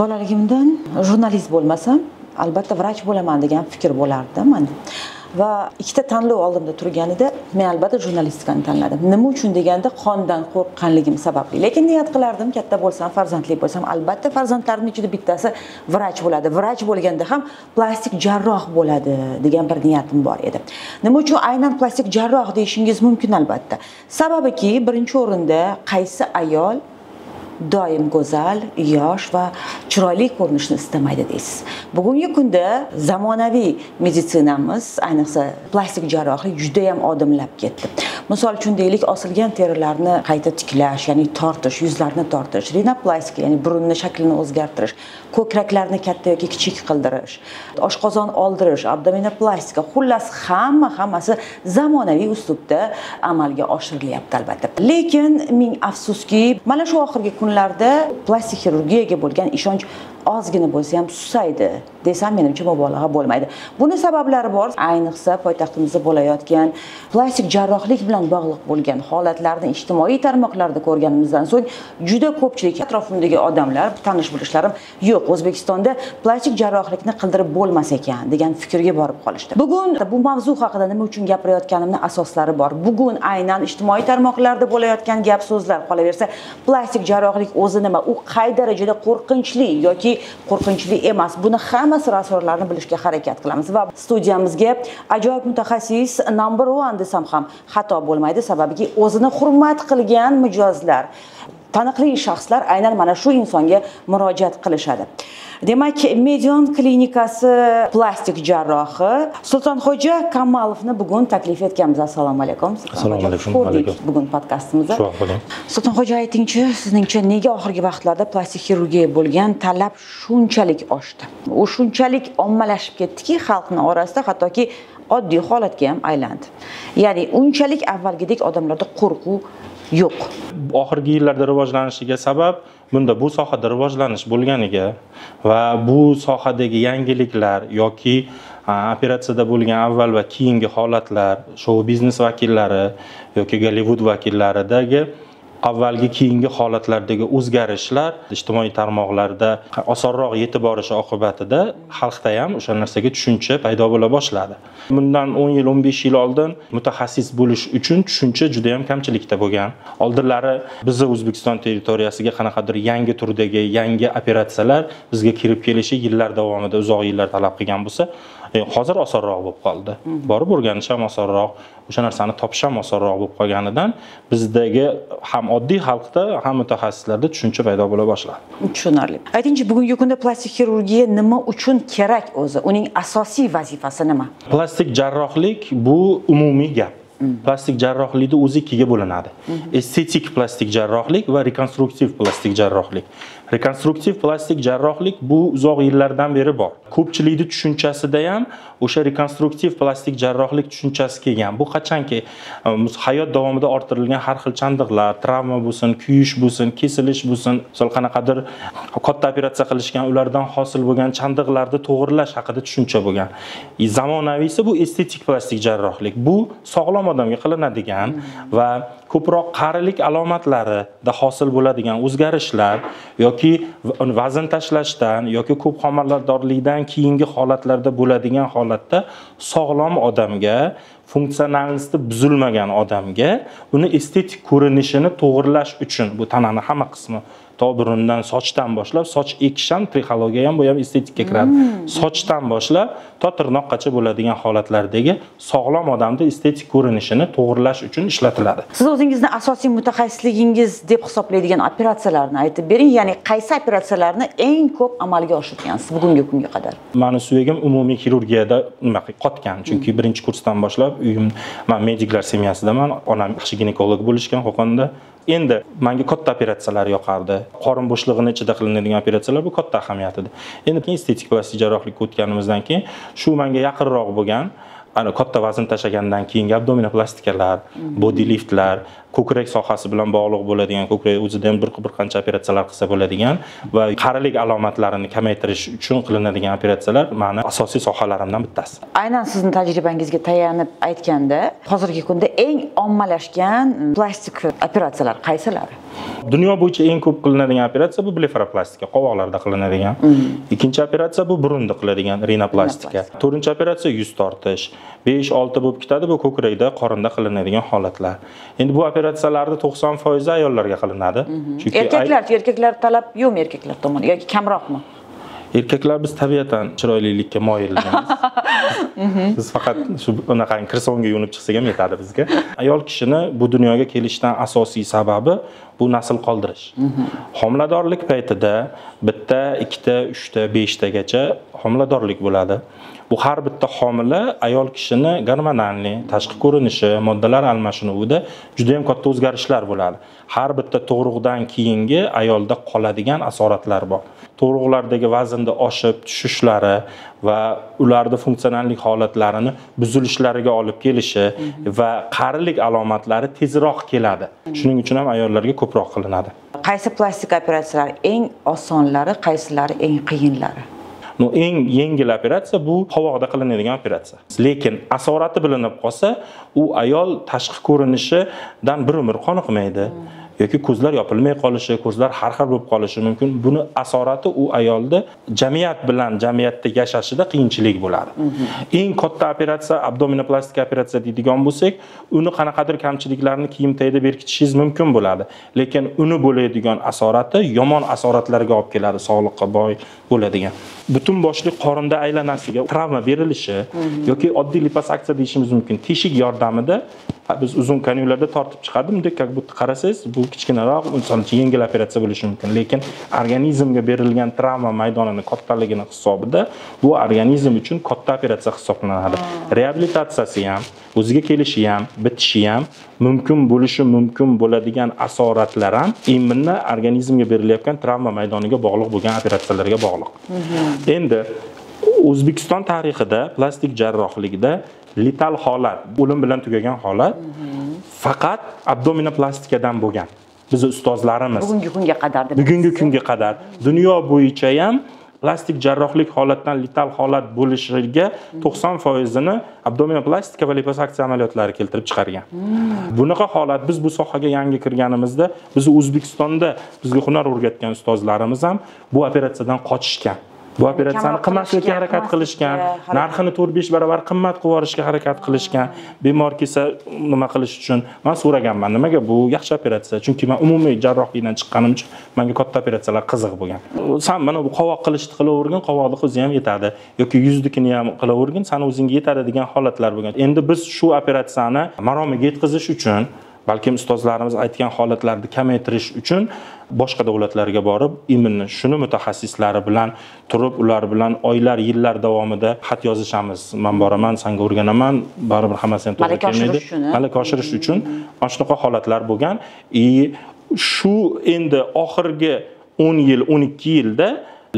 Bolaligimdan jurnalist bo'lmasam, albatta vrach bo'laman degan fikr bo'lardi menda. Va ikkita tanlov oldimda turganida men albatta jurnalistikani tanladim. Nima uchun deganda qondan qo'rqqanligim sababli. Lekin niyat qilardim, katta bo'lsam, farzandli bo'lsam, albatta farzandlarimning ichida bittasi vrach bo'ladi. Vrach bo'lganda ham plastik jarroh bo'ladi degan bir niyatim bor edi. Nima uchun aynan plastik jarroh deyishingiz mumkin albatta. Sababiki, birinchi o'rinda qaysi ayol doim go'zal, yosh va chiroyli ko'rinishni istamaydi deysiz. Bugungi kunda zamonaviy meditsinamiz, ayniqsa plastik jarrohlik juda ham odimlab ketdi. Misol uchun deylik, osilgan terilarni qayta tiklash, ya'ni tortish, yuzlarni tortish, rinoplastika, ya'ni burunni shaklini o'zgartirish, ko'kraklarni katta yoki kichik qildirish, oshqozon oldirish, abdominoplastika, xullas hammasi zamonaviy uslubda amalga oshirilyapti albatta. Lekin ming afsuski, mana shu oxirgi kunlarda plastik xirurgiyaga bo'lgan ishonch ozgina bo'lsa ham susaydi desam menimcha mubolag'a bo'lmaydi. Buni sabablari bor. Ayniqsa poytaxtimizda bo'layotgan plastik jarrohlik bilan bog'liq bo'lgan holatlarni ijtimoiy tarmoqlarda ko'rganimizdan so'ng juda ko'pchilik atrofimdagi odamlar, tanish-bilishlarim yo'q, O'zbekistonda plastik jarrohlikni qildirib bo'lmas ekan degan fikrga borib qolishdi. Bugun bu mavzu haqida nima uchun gapirayotganimning asoslari bor. Bugun aynan ijtimoiy tarmoqlarda bo'layotgan gap so'zlar qolaversa, plastik jarrohlik o'zi nima, u qay darajada qo'rqinchli yoki qo'rqinchli emas, buni hamma sir-asrorlarini bilishga harakat qilamiz va studiyamizga ajoyib mutaxassis number 1 desam ham xato bo'lmaydi, sababiki o'zini hurmat qilgan mijozlar, taniqli shaxslar aynan mana shu insonga murojaat qilishadi. Demak, Medion klinikasi plastik jarrohi Sultonxo'ja Kamalovni bugun taklif etganmiz. Assalomu alaykum. Assalomu alaykum. Bugun podkastimizda. Sultonxo'ja, aytingchi, sizningcha nega oxirgi vaqtlarda plastik xirurgiya bo'lgan talab shunchalik oshdi? U shunchalik ommalashib ketdiki, xalqning orasida hattoki oddiy holatga ham aylandi. Ya'ni unchalik avvalgidek odamlarda qo'rquv yo'q. Oxirgi yillarda rivojlanishiga sabab bunda bu sohada rivojlanish bo'lganiga va bu sohadagi yangiliklar yoki operatsiyada bo'lgan avval va keyingi holatlar, shou biznes vakillari yoki Gollivud vakillaridagi avvalgi keyingi holatlardagi o'zgarishlar ijtimoiy tarmoqlarda osonroq yetib borishi oqibatida xalqda ham o'sha narsaga tushuncha paydo bo'la boshladi. Bundan 10 yil, 15 yil oldin mutaxassis bo'lish uchun tushuncha juda ham kamchilikda bo'lgan. Oldinlari bizning O'zbekiston territoriyasiga qanaqadir yangi turdagi yangi operatsiyalar bizga kirib kelishi yillar davomida uzoq yillar talab qilgan bo'lsa, hozir osonroq bo'lib qoldi. Borib o'rganish ham osonroq, o'sha narsani topish ham osonroq bo'lib qolganidan bizdagi ham oddiy xalqda, ham mutaxassislarda tushuncha paydo bo'la boshladi. Tushunarli. Aytingchi, bugungi kunda plastik xirurgiya nima uchun kerak o'zi? Uning asosiy vazifasi nima? Plastik jarrohlik bu umumiy gap. Plastik jarrohlikda o'zi ikkiga bo'linadi. Estetik plastik jarrohlik va rekonstruktiv plastik jarrohlik. Rekonstruktiv plastik jarrohlik bu uzoq yillardan beri bor. Ko'pchilikning tushunchasida ham o'sha rekonstruktiv plastik jarrohlik tushunchasi kelgan. Bu qachonki hayot davomida orttirilgan har xil chandiqlar, travma bo'lsin, kuyish bo'lsin, kesilish bo'lsin, misol qanaqadir katta operatsiya qilishgan, ulardan hosil bo'lgan chandiqlarni to'g'irlash haqida tushuncha bo'lgan. Zamonaviysi bu estetik plastik jarrohlik. Bu sog'lom odamga qilinadigan va ko'proq qarilik alomatlarida hosil bo'ladigan o'zgarishlar yoki vazn tashlashdan yoki ko'p homiladorlikdan keyingi holatlarda bo'ladigan holatda sog'lom odamga, funksionalnosti buzilmagan odamga uni estetik ko'rinishini to'g'irlash uchun bu tananing hamma qismi to burundan sochdan boshlab, soch ekish ham psixologiya ham bu ham estetikka kiradi. Sochdan boshlab to tirnoqqacha bo'ladigan holatlardagi sog'lom odamning estetik ko'rinishini to'g'irlash uchun ishlatiladi. Siz o'zingizni asosiy mutaxassisligingiz deb hisoblaydigan operatsiyalarni aytib bering, ya'ni qaysi operatsiyalarni eng ko'p amalga oshirgansiz bugungi kunga qadar? Meni suyagim umumiy xirurgiyada nima qotgan, chunki birinchi kursdan boshlab men mediklar semiyasidaman, onam yaxshi ginekolog bo'lishgan Qo'qonda. Endi menga katta operatsiyalar yoqardi. Qorin bo'shlig'ini ichida qilinadigan operatsiyalar bu katta ahamiyat edi. Endi estetik plastik jarrohlikka o'tganimizdan keyin shu menga yaqinroq bo'lgan, katta vazn tashlagandan keyingi abdominoplastikalar, body liftlar, ko'krak sohasi bilan bog'liq bo'ladigan, ko'krak o'zida ham bir qancha operatsiyalar qilsa bo'ladigan va qarilik alomatlarini kamaytirish uchun qilinadigan operatsiyalar meni asosiy sohalarimdan bittasi. Aynan sizning tajribangizga tayanib aytganda, hozirgi kunda eng ommalashgan plastik operatsiyalar qaysilari? Dunyo bo'yicha eng ko'p qilinadigan operatsiya bu blefaroplastika, qovoqlarda qilinadigan. Ikkinchi operatsiya bu burunda qiladigan rinoplastika. To'rtinchi operatsiya yuz tortish. 5-6 bo'lib ketadi bu ko'krakda, qorinda qilinadigan holatlar. Endi bu operatsiyalarda 90% ayollarga qilinadi. Chunki erkaklar talab yo'qmi erkaklar tomon yoki kamroqmi? Erkaklar biz tabiatan chiroylilikka moyilmiz. Biz faqat shu unaqangi kirsonga yo'nib chiqsak ham yetadi bizga. Ayol kishini bu dunyoga kelishdan asosiy sababi bu nasl qoldirish. Homiladorlik paytida bitta, ikkita, uchta, beshtagacha homiladorlik bo'ladi. Bu har bitta homila ayol kishini gormonalli, tashqi ko'rinishi, moddalar almashinuvida juda ham katta o'zgarishlar bo'ladi. Har bitta tug'ruqdan keyingi ayolda qoladigan asoratlar bor. Tug'ruqlardagi vaznda oshib tushishlari va ularda funksionallik holatlarini buzilishlariga olib kelishi va qarilik alomatlari tezroq keladi. Shuning uchun ham ayollarga ko'proq qilinadi. Qaysi plastik operatsiyalar eng osonlari, qaysilari eng qiyinlari? Eng yengil operatsiya bu qovoqda qilinadigan operatsiya. Lekin asorati bilinib qolsa, u ayol tashqi ko'rinishidan bir umr qoniqmaydi. yoki ko'zlar yopilmay qolishi, ko'zlar har xil bo'lib qolishi mumkin. Buni asorati u ayolda jamiyatda yashashida qiyinchilik bo'ladi. Eng katta operatsiya abdominoplastik operatsiya deydigan bo'lsak, uni qanaqadir kamchiliklarni kiyimtayda berkitishingiz mumkin bo'ladi. Lekin uni bo'ladigan asorati yomon asoratlarga olib keladi, sog'liqqa boy bo'ladigan. Butun boshli qorinda aylanasiga travma berilishi yoki oddiy liposaksiya deyishimiz mumkin. Teshik yordamida biz uzun kanyullarda tortib chiqardim, dek bu qarasangiz, bu kichkinaroq, inson uchun yengil operatsiya bo'lishi mumkin, lekin organizmga berilgan travma maydonini kattaligini hisobida bu organizm uchun katta operatsiya hisoblanadi. Reabilitatsiyasi ham, o'ziga kelishi ham, bitishi ham mumkin bo'lishi mumkin bo'ladigan asoratlar ham immunni organizmga berilayotgan travma maydoniga bog'liq bo'lgan operatsiyalarga bog'liq. Endi O'zbekiston tarixida plastik jarrohlikda letal holat, o'lim bilan tugagan holat faqat abdominoplastikadan bo'lgan. Biz ustozlarimiz bugungi kunga qadar dunyo bo'yicha ham plastik jarrohlik holatdan letal holat bo'lishiga 90%ni abdominoplastika va liposaksiya amaliyotlari keltirib chiqargan. Bunaqa holat biz bu sohaga yangi kirganimizda, biz O'zbekistonda bizga hunar o'rgatgan ustozlarimiz ham bu operatsiyadan qochishgan. Bu operatsiyani qilmaslikka harakat qilishgan, narxini 4-5 barobar qimmat qilib yuborishga harakat qilishgan. Bemor kelsa nima qilish uchun men so'raganman, nimaga bu yaxshi operatsiya? Chunki men umumiy jarrohlikdan chiqqanim uchun menga katta operatsiyalar qiziq bo'lgan. Sen mana bu qovoq qilishni qilavergin, qovoqni o'zi ham yetadi yoki yuzdikini ham qilavergin, sana o'zingga yetadi degan holatlar bo'lgan. Endi biz shu operatsiyani maromiga yetkazish uchun balkim ustozlarimiz aytgan holatlarni kamaytirish uchun boshqa davlatlarga borib, immunni shuni mutaxassislari bilan turib, ular bilan oylar, yillar davomida xat yozishamiz. Men boraman, senga o'rganaman, baribir hammasini to'g'ri kelmaydi. Malaka oshirish uchun mana shunaqa holatlar bo'lgan. Shu endi oxirgi 10 yil, 12 yilda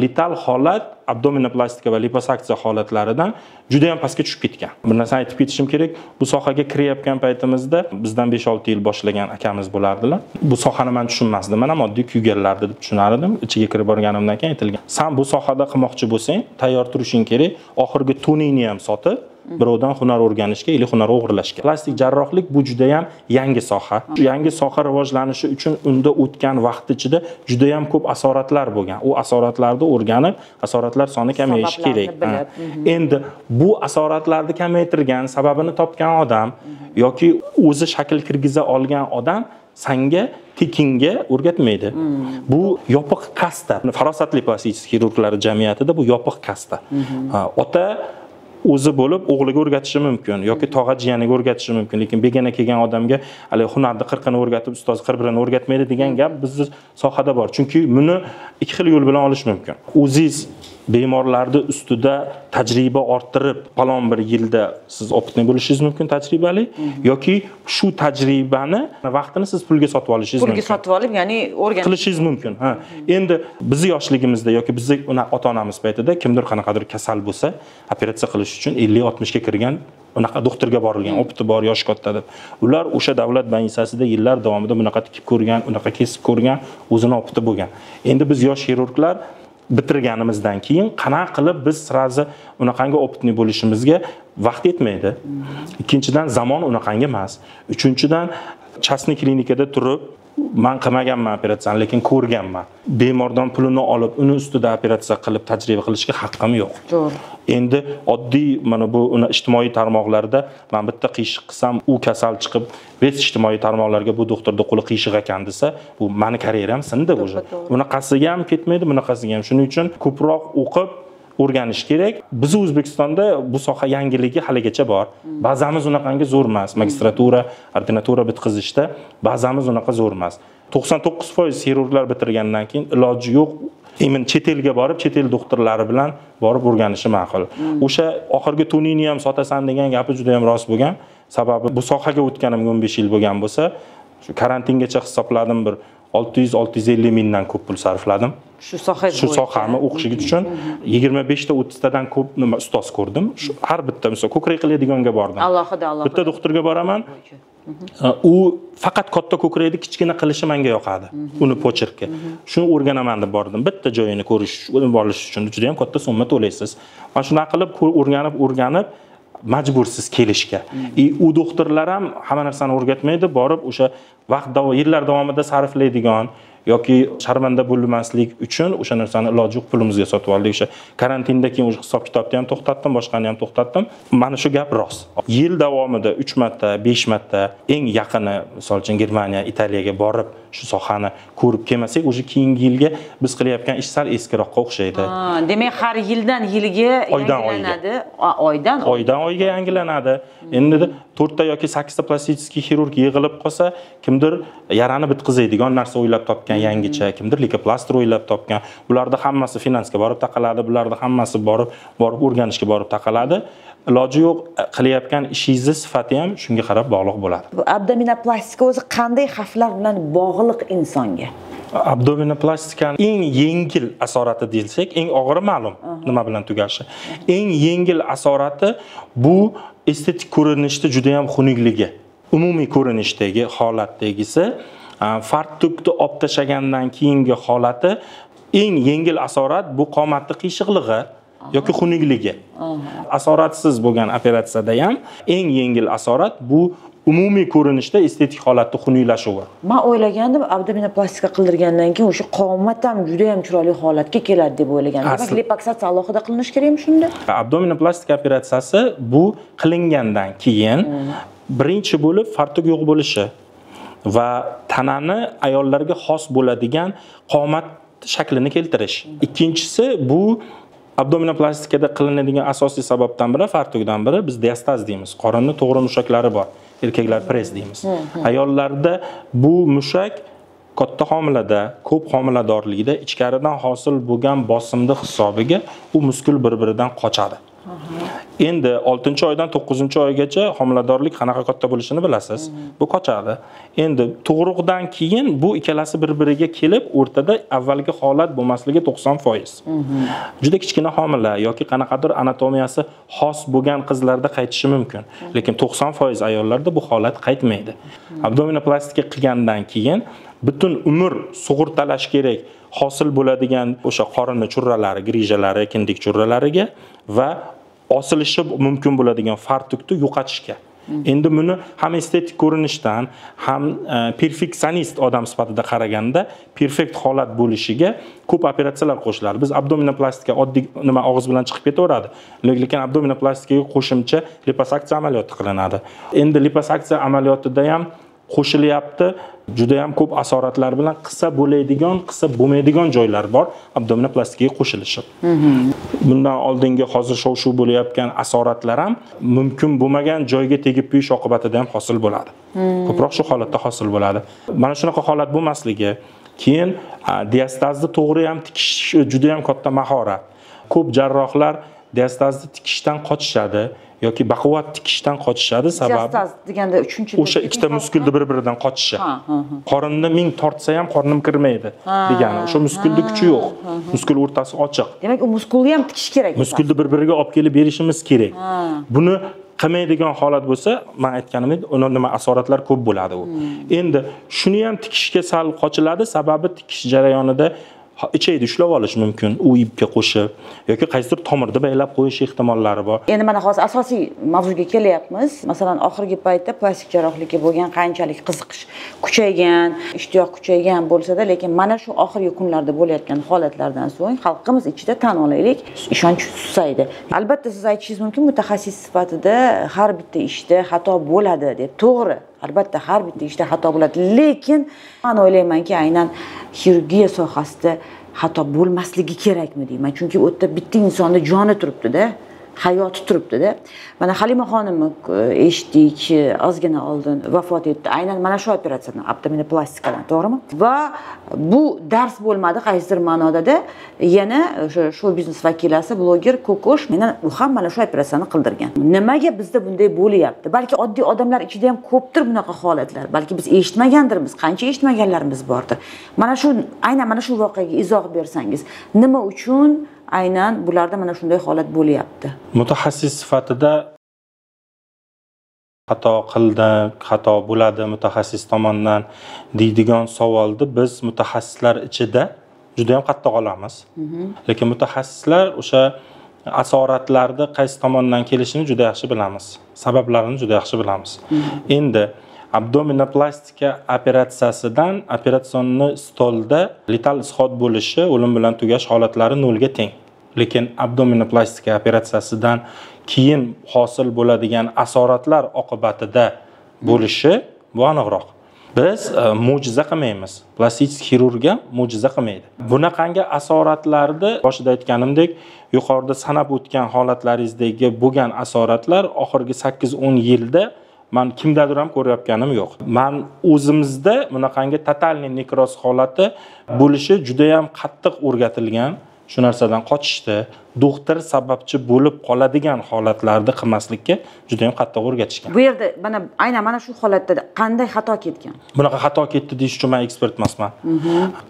letal holat abdominoplastika va liposaksiya holatlaridan juda ham pastga tushib ketgan. Bir narsani aytib ketishim kerak. Bu sohaga kirayotgan paytimizda bizdan 5-6 yil boshlagan akamiz bo'lardilar. Bu sohani men tushunmasdim. Men ham oddiy kuyganlardi deb tushunardim. Ichiga kirib borganimdan keyin aytilgan. Sen bu sohada qilmoqchi bo'lsang, tayyor turishing kerak. Oxirgi toningni ham sotib birovdan hunar o'rganishga yoki hunar o'g'irlashga. Plastik jarrohlik bu juda ham yangi soha. Yangi soha rivojlanishi uchun unda o'tgan vaqt ichida juda ham ko'p asoratlar bo'lgan. U asoratlarni o'rganib, asoratlar soni kamayishi kerak. Endi bu asoratlarni kamaytirgan, sababini topgan odam yoki o'zi shakl kirgiza olgan odam senga tekinga o'rgatmaydi. Bu yopiq kasta. Farosatli plastik xirurglar jamiyatida bu yopiq kasta. Ota o'zi bo'lib o'g'liga o'rgatishi mumkin yoki tog'a jiyaniga o'rgatishi mumkin, lekin begona kelgan odamga hali hunarni 40ni o'rgatib, ustoz 41ni o'rgatmaydi degan gap bizning sohada bor. Chunki buni ikki xil yo'l bilan olish mumkin. O'zingiz bemorlarni ustida tajriba orttirib, falon bir yilda siz opitniy bo'lishingiz mumkin, tajribali, yoki shu tajribani vaqtini siz pulga sotib olishingiz mumkin. Pulga sotib olib, ya'ni o'rganish qilishingiz mumkin. Ha. Endi bizni yoshligimizda yoki bizni ota-onamiz paytida kimdir qanaqadir kasal bo'lsa, operatsiya qilish uchun 50-60 ga kirgan unaqa doktorga borilgan, opiti bor, yoshi katta deb. Ular o'sha davlat больницасida yillar davomida bunaqa tikib ko'rgan, unaqa kesib ko'rgan, o'zini opiti bo'lgan. Endi biz yosh xirurglar bitirganimizdan keyin qanaqa qilib biz sirazi unaqangi opitniy bo'lishimizga vaqt yetmaydi. Ikkinchidan zamon unaqangi emas. Uchinchidan частный klinikada turib men qilmaganman operatsiyani, lekin ko'rganman. Bemordan pulini olib, uni ustida operatsiya qilib tajriba qilishga haqqim yo'q. To'g'ri. Endi oddiy mana bu ijtimoiy tarmoqlarda men bitta qiyshiq qilsam, u kasal chiqib, biz ijtimoiy tarmoqlarga bu doktorning qo'li qiyshiq ekan desa, bu meni karyeram sindi o'sha. Bunaqasiga ham ketmaydi, bunaqasiga ham. Shuning uchun ko'proq o'qib o'rganish kerak. Biz O'zbekistonda bu soha yangiligi haligacha bor. Ba'zamiz unaqangi zo'r emas. Magistratura, ordinatura bitkazishda ba'zamiz unaqa zo'r emas. 99% xirurglar bitirgandan keyin iloji yo'q. Emin chet elga borib, chet el doktorlari bilan borib o'rganishi ma'qul. O'sha oxirgi tunini ham sotasan degan gapi juda ham rost bo'lgan. Sababi bu sohaga o'tganimga 15 yil bo'lgan bo'lsa, shu karantingacha hisobladim bir 600-650 mingdan ko'p pul sarfladim. Shu sohani o'qishiga uchun 25 ta 30 tadan ko'p nima ustoz ko'rdim. Shu har bitta misol ko'krak qiladiganga bordim. Alohida. Bitta doktorga boraman. U faqat katta ko'krakni kichkina qilishi menga yoqadi. Uni pochirki. Shuni o'rganaman deb bordim. Bitta joyini ko'rish, olish uchun juda ham katta summa to'laysiz. Mana shunaqa qilib o'rganib majbursiz kelishga. U doktorlar ham hamma narsani o'rgatmaydi, borib o'sha vaqt yillar davomida sarflaydigan yoki sharmanda bo'lmaslik uchun o'sha narsani iloji yo'q pulimizga sotib oldik. O'sha karantindan keyin o'sha hisob kitobni ham to'xtatdim, boshqani ham to'xtatdim. Mana shu gap rost. Yil davomida 3 marta, 5 marta eng yaqini, misol uchun Germaniya, Italiyaga borib shu sohani ko'rib kelmasak, o'sha keyingi yilga biz qilayotgan ish sal eskiroqqa o'xshaydi. Demak, har yildan yilga yangilanadi, oydan oyga yangilanadi. Endi 4 ta yoki 8 ta plastik xirurg yig'ilib qolsa, kimdir yarani bitkazadigan narsa o'ylab topgan yangicha, kimdir likoplastr o'ylab topgan. Bularda hammasi finansga borib taqaladi, bularda hammasi borib o'rganishga borib taqaladi. Iloji yo'q, qilayotgan ishingiz sifati ham shunga qarab bog'liq bo'ladi. Abdominoplastika o'zi qanday xavflar bilan bog'liq insonga? Abdominoplastikani eng yengil asorati desak, eng og'iri ma'lum nima bilan tugashi. Eng yengil asorati bu estetik ko'rinishda juda ham xunukligi. Umumiy ko'rinishdagi holatdagisi, fartukni olib tashlagandan keyingi holati eng yengil asorat bu qomatning qiyshiqligi yoki xunukligi. Asoratsiz bo'lgan operatsiyada ham eng yengil asorat bu umumiy ko'rinishda estetik holatning xunuklashuvi. Men o'ylagandim, abdominoplastika qildirgandan keyin o'sha qomat ham juda ham chiroyli holatga keladi deb o'ylagandim. Demak, lipoksatsiya alohida qilinish kerakmi shunda? Abdominoplastika operatsiyasi bu qilingandan keyin birinchi bo'lib fartuk yo'q bo'lishi va tanani ayollarga xos bo'ladigan qomat shaklini keltirish. Ikkinchisi bu abdominoplastikada qilinadigan asosiy sababdan biri, fartukdan biri biz diastaz deymiz. Qorinning to'g'ri mushaklari bor. Erkaklar press deymiz. Ayollarda bu mushak katta homilada, ko'p homiladorlikda ichkaridan hosil bo'lgan bosimning hisobiga u muskul bir-biridan qochadi. Endi 6-oydan 9-oygacha homiladorlik qanaqa katta bo'lishini bilasiz. Bu qochadi. Endi tug'ruqdan keyin bu ikkalasi bir-biriga kelib, o'rtada avvalgi holat bo'lmasligi 90%. Juda kichkina homila yoki qanaqadir anatomiyasi xos bo'lgan qizlarda qaytishi mumkin, lekin 90% ayollarda bu holat qaytmaydi. Abdominoplastika qilgandan keyin butun umr sug'urtalash kerak hosil bo'ladigan o'sha qorinning churralari, grijalari, kindik churralariga va osilishi mumkin bo'ladigan fartukni yo'qotishga. Endi buni ham estetik ko'rinishdan, ham perfeksionist odam sifatida qaraganda perfekt holat bo'lishiga ko'p operatsiyalar qo'shiladi. Biz abdominoplastika oddiy nima og'iz bilan chiqib ketaveradi. Lekin abdominopastikaga qo'shimcha liposaksiya amaliyoti qilinadi. Endi liposaksiya amaliyotida ham qo'shilyapti. Juda ham ko'p asoratlar bilan qisa bo'ladigan, qisa bo'lmaydigan joylar bor abdominopastikaga qo'shilishi. Bundan oldingi hozir shov-shuv bo'layotgan asoratlar ham mumkin bo'lmagan joyga tegib kuyish oqibatida ham hosil bo'ladi. Ko'proq shu holatda hosil bo'ladi. Mana shunaqa holat bo'lmasligi, keyin diastazni to'g'ri ham tikish juda ham katta mahorat. Ko'p jarrohlar diastazni tikishdan qochishadi yoki baquvvat tikishdan qochishadi, sababi diastaz deganda uchinchi o'sha ikkita muskulni bir-biridan qochishi. Qorinni ming tortsa ham qornim kirmaydi degani. O'sha muskulni kuchi yo'q. Muskul o'rtasi ochiq. Demak, u muskulni ham tikish kerak. Muskulni bir-biriga olib kelib berishimiz kerak. Buni qilmaydigan holat bo'lsa, men aytganimdek, uni nima asoratlar ko'p bo'ladi u. Endi shuni ham tikishga sal qochiladi, sababi tikish jarayonida ichayda ushlab olish mumkin, u ipga qo'shib yoki qaysidir tomirda baylab qo'yish ehtimollari bor. Endi mana hozir asosiy mavzuga kelyapmiz. Masalan, oxirgi paytda plastik jarrohlikka bo'lgan qanchalik qiziqish kuchaygan, ishtiyoq kuchaygan bo'lsa-da, lekin mana shu oxirgi kunlarda bo'layotgan holatlardan so'ng xalqimiz ichida tan olaylik, ishonch susaydi. Albatta, siz aytishingiz mumkin, mutaxassis sifatida har bitta ishda xato bo'ladi deb. To'g'ri. Albatta, har bitta ishda xato bo'ladi, lekin men o'ylaymanki, aynan xirurgiya sohasida xato bo'lmasligi kerakmi deyman. Chunki u yerda bitta insonning joni turibdi-da, hayoti turibdi-da. Mana Halima xonimni eshitdik, ozgina oldin vafot etdi. Aynan mana shu operatsiyadan, abdominoplastikdan, to'g'rimi? Va bu dars bo'lmadi qaysidir ma'noda. Yana o'sha show biznes vakilasi, bloger Kokosh mendan u ham mana shu operatsiyani qildirgan. Nimaga bizda bunday bo'lyapti? Balki oddiy odamlar ichida ham ko'pdir bunaqa holatlar. Balki biz eshitmagandirmiz, qancha eshitmaganlarimiz bordir. Mana shu aynan mana shu voqeaga izoh bersangiz, nima uchun aynan bularda mana shunday holat bo'lyapti? Mutaxassis sifatida xato qildi, xato bo'ladi mutaxassis tomonidan deydigan savolni biz mutaxassislar ichida juda ham qattiq olamiz. Lekin mutaxassislar o'sha asoratlarni qaysi tomondan kelishini juda yaxshi bilamiz. Sabablarini juda yaxshi bilamiz. Endi abdominoplastika operatsiyasidan operatsion stolda letal is'hot bo'lishi, o'lim bilan tugash holatlari 0 ga teng. Lekin abdominoplastika operatsiyasidan keyin hosil bo'ladigan asoratlar oqibatida bo'lishi bu aniqroq. Biz mo'jiza qilmaymiz. Plastik xirurgiya mo'jiza qilmaydi. Bunaqangi asoratlarni boshida aytganimdek, yuqorida sanab o'tgan holatlaringizdagi bo'lgan asoratlar oxirgi 8-10 yilda men kimdadir ham ko'rayotganim yo'q. Men o'zimizda bunaqangi totalniy nekroz holati bo'lishi juda ham qattiq o'rgatilgan. Shu narsadan qochishdi, doktor sababchi bo'lib qoladigan holatlarni qilmaslikka juda ham qattiq o'rgatishgan. Bu yerda aynan mana shu holatda qanday xato ketgan? Bunaqa xato ketdi deyish uchun men ekspert emasman.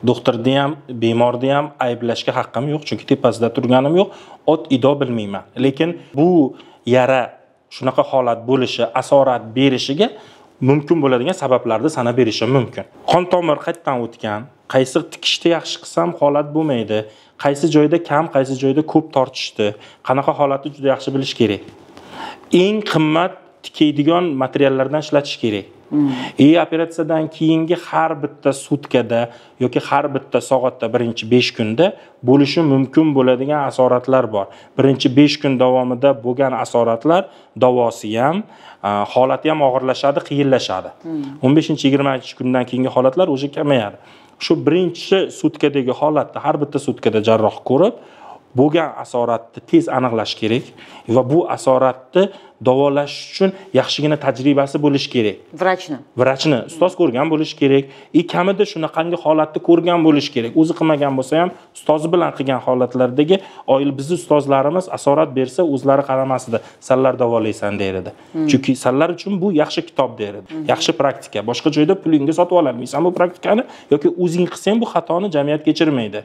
Doktorni ham, bemorni ham ayblashga haqqim yo'q, chunki tepasida turganim yo'q, ot ido bilmayman. Lekin bu yara shunaqa holat bo'lishi, asorat berishiga mumkin bo'ladigan sabablarni sanab berishim mumkin. Qon tomir qayerdan o'tgan, qaysi tikishda yaxshi qilsam holat bo'lmaydi, qaysi joyda kam, qaysi joyda ko'p tortishdi, qanaqa holatni juda yaxshi bilish kerak. Eng qimmat tikaydigan materiallardan ishlatish kerak. Operatsiyadan keyingi har bitta sutkada yoki har bitta soatda, birinchi 5 kunda bo'lishi mumkin bo'ladigan asoratlar bor. Birinchi 5 kun davomida bo'lgan asoratlar davosi ham, holati ham og'irlashadi, qiyinlashadi. 15-20 kundan keyingi holatlar o'sha kamayadi. Shu birinchi sutkadagi holatni har bitta sutkada jarroh ko'rib, bo'lgan asoratni tez aniqlash kerak va bu asoratni davolash uchun yaxshigina tajribasi bo'lish kerak. Vrachni ustoz ko'rgan bo'lish kerak. Kamida shunaqangi holatni ko'rgan bo'lish kerak. O'zi qilmagan bo'lsa ham ustozi bilan qilgan holatlardagi bizning ustozlarimiz asorat bersa o'zlari qaramasdi. Sanlar davolaysan derdi. Chunki sanlar uchun bu yaxshi kitob derdi. Yaxshi praktika. Boshqa joyda pulingga sotib olmaysan bu praktikani yoki o'zing qilsang bu xatoni jamiyat kechirmaydi.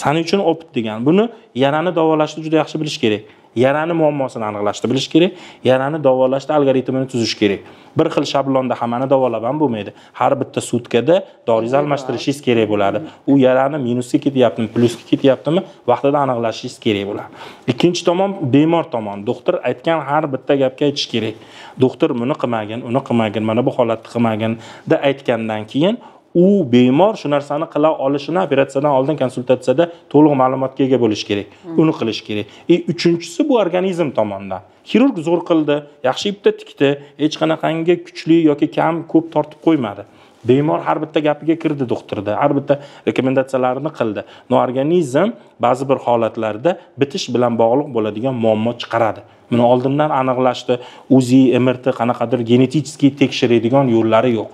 Sen uchun opit degan. Buni yarani davolashni juda yaxshi bilish kerak. Yarani muammosini aniqlashni bilish kerak, yarani davolashda algoritmini tuzish kerak. Bir xil shablonda hammani davolab ham bo'lmaydi. Har bitta sutkada doringizni almashtirishingiz kerak bo'ladi. U yarani minusga ketyaptimi, plusga ketyaptimi, vaqtida aniqlashingiz kerak bo'ladi. Ikkinchi tomon bemor tomon. Doktor aytgan har bitta gapga aytish kerak. Doktor buni qilmagin, uni qilmagin, mana bu holatni qilmagin deb aytgandan keyin u bemor shu narsani qila olishini operatsiyadan oldin konsultatsiyada to'liq ma'lumotga ega bo'lish kerak. Uni qilish kerak. Uchinchisi bu organizm tomonidan. Xirurg zo'r qildi, yaxshi ipda tikdi, hech qanaqangi kuchli yoki kam ko'p tortib qo'ymadi. Bemor har bitta gapiga kirdi doktorda, har bitta rekomendatsiyalarini qildi. Organizm ba'zi bir holatlarda bitish bilan bog'liq bo'ladigan muammo chiqaradi. Buni oldindan aniqlashdi, UZI, MRT qanaqadir genetik tekshiradigan yo'llari yo'q.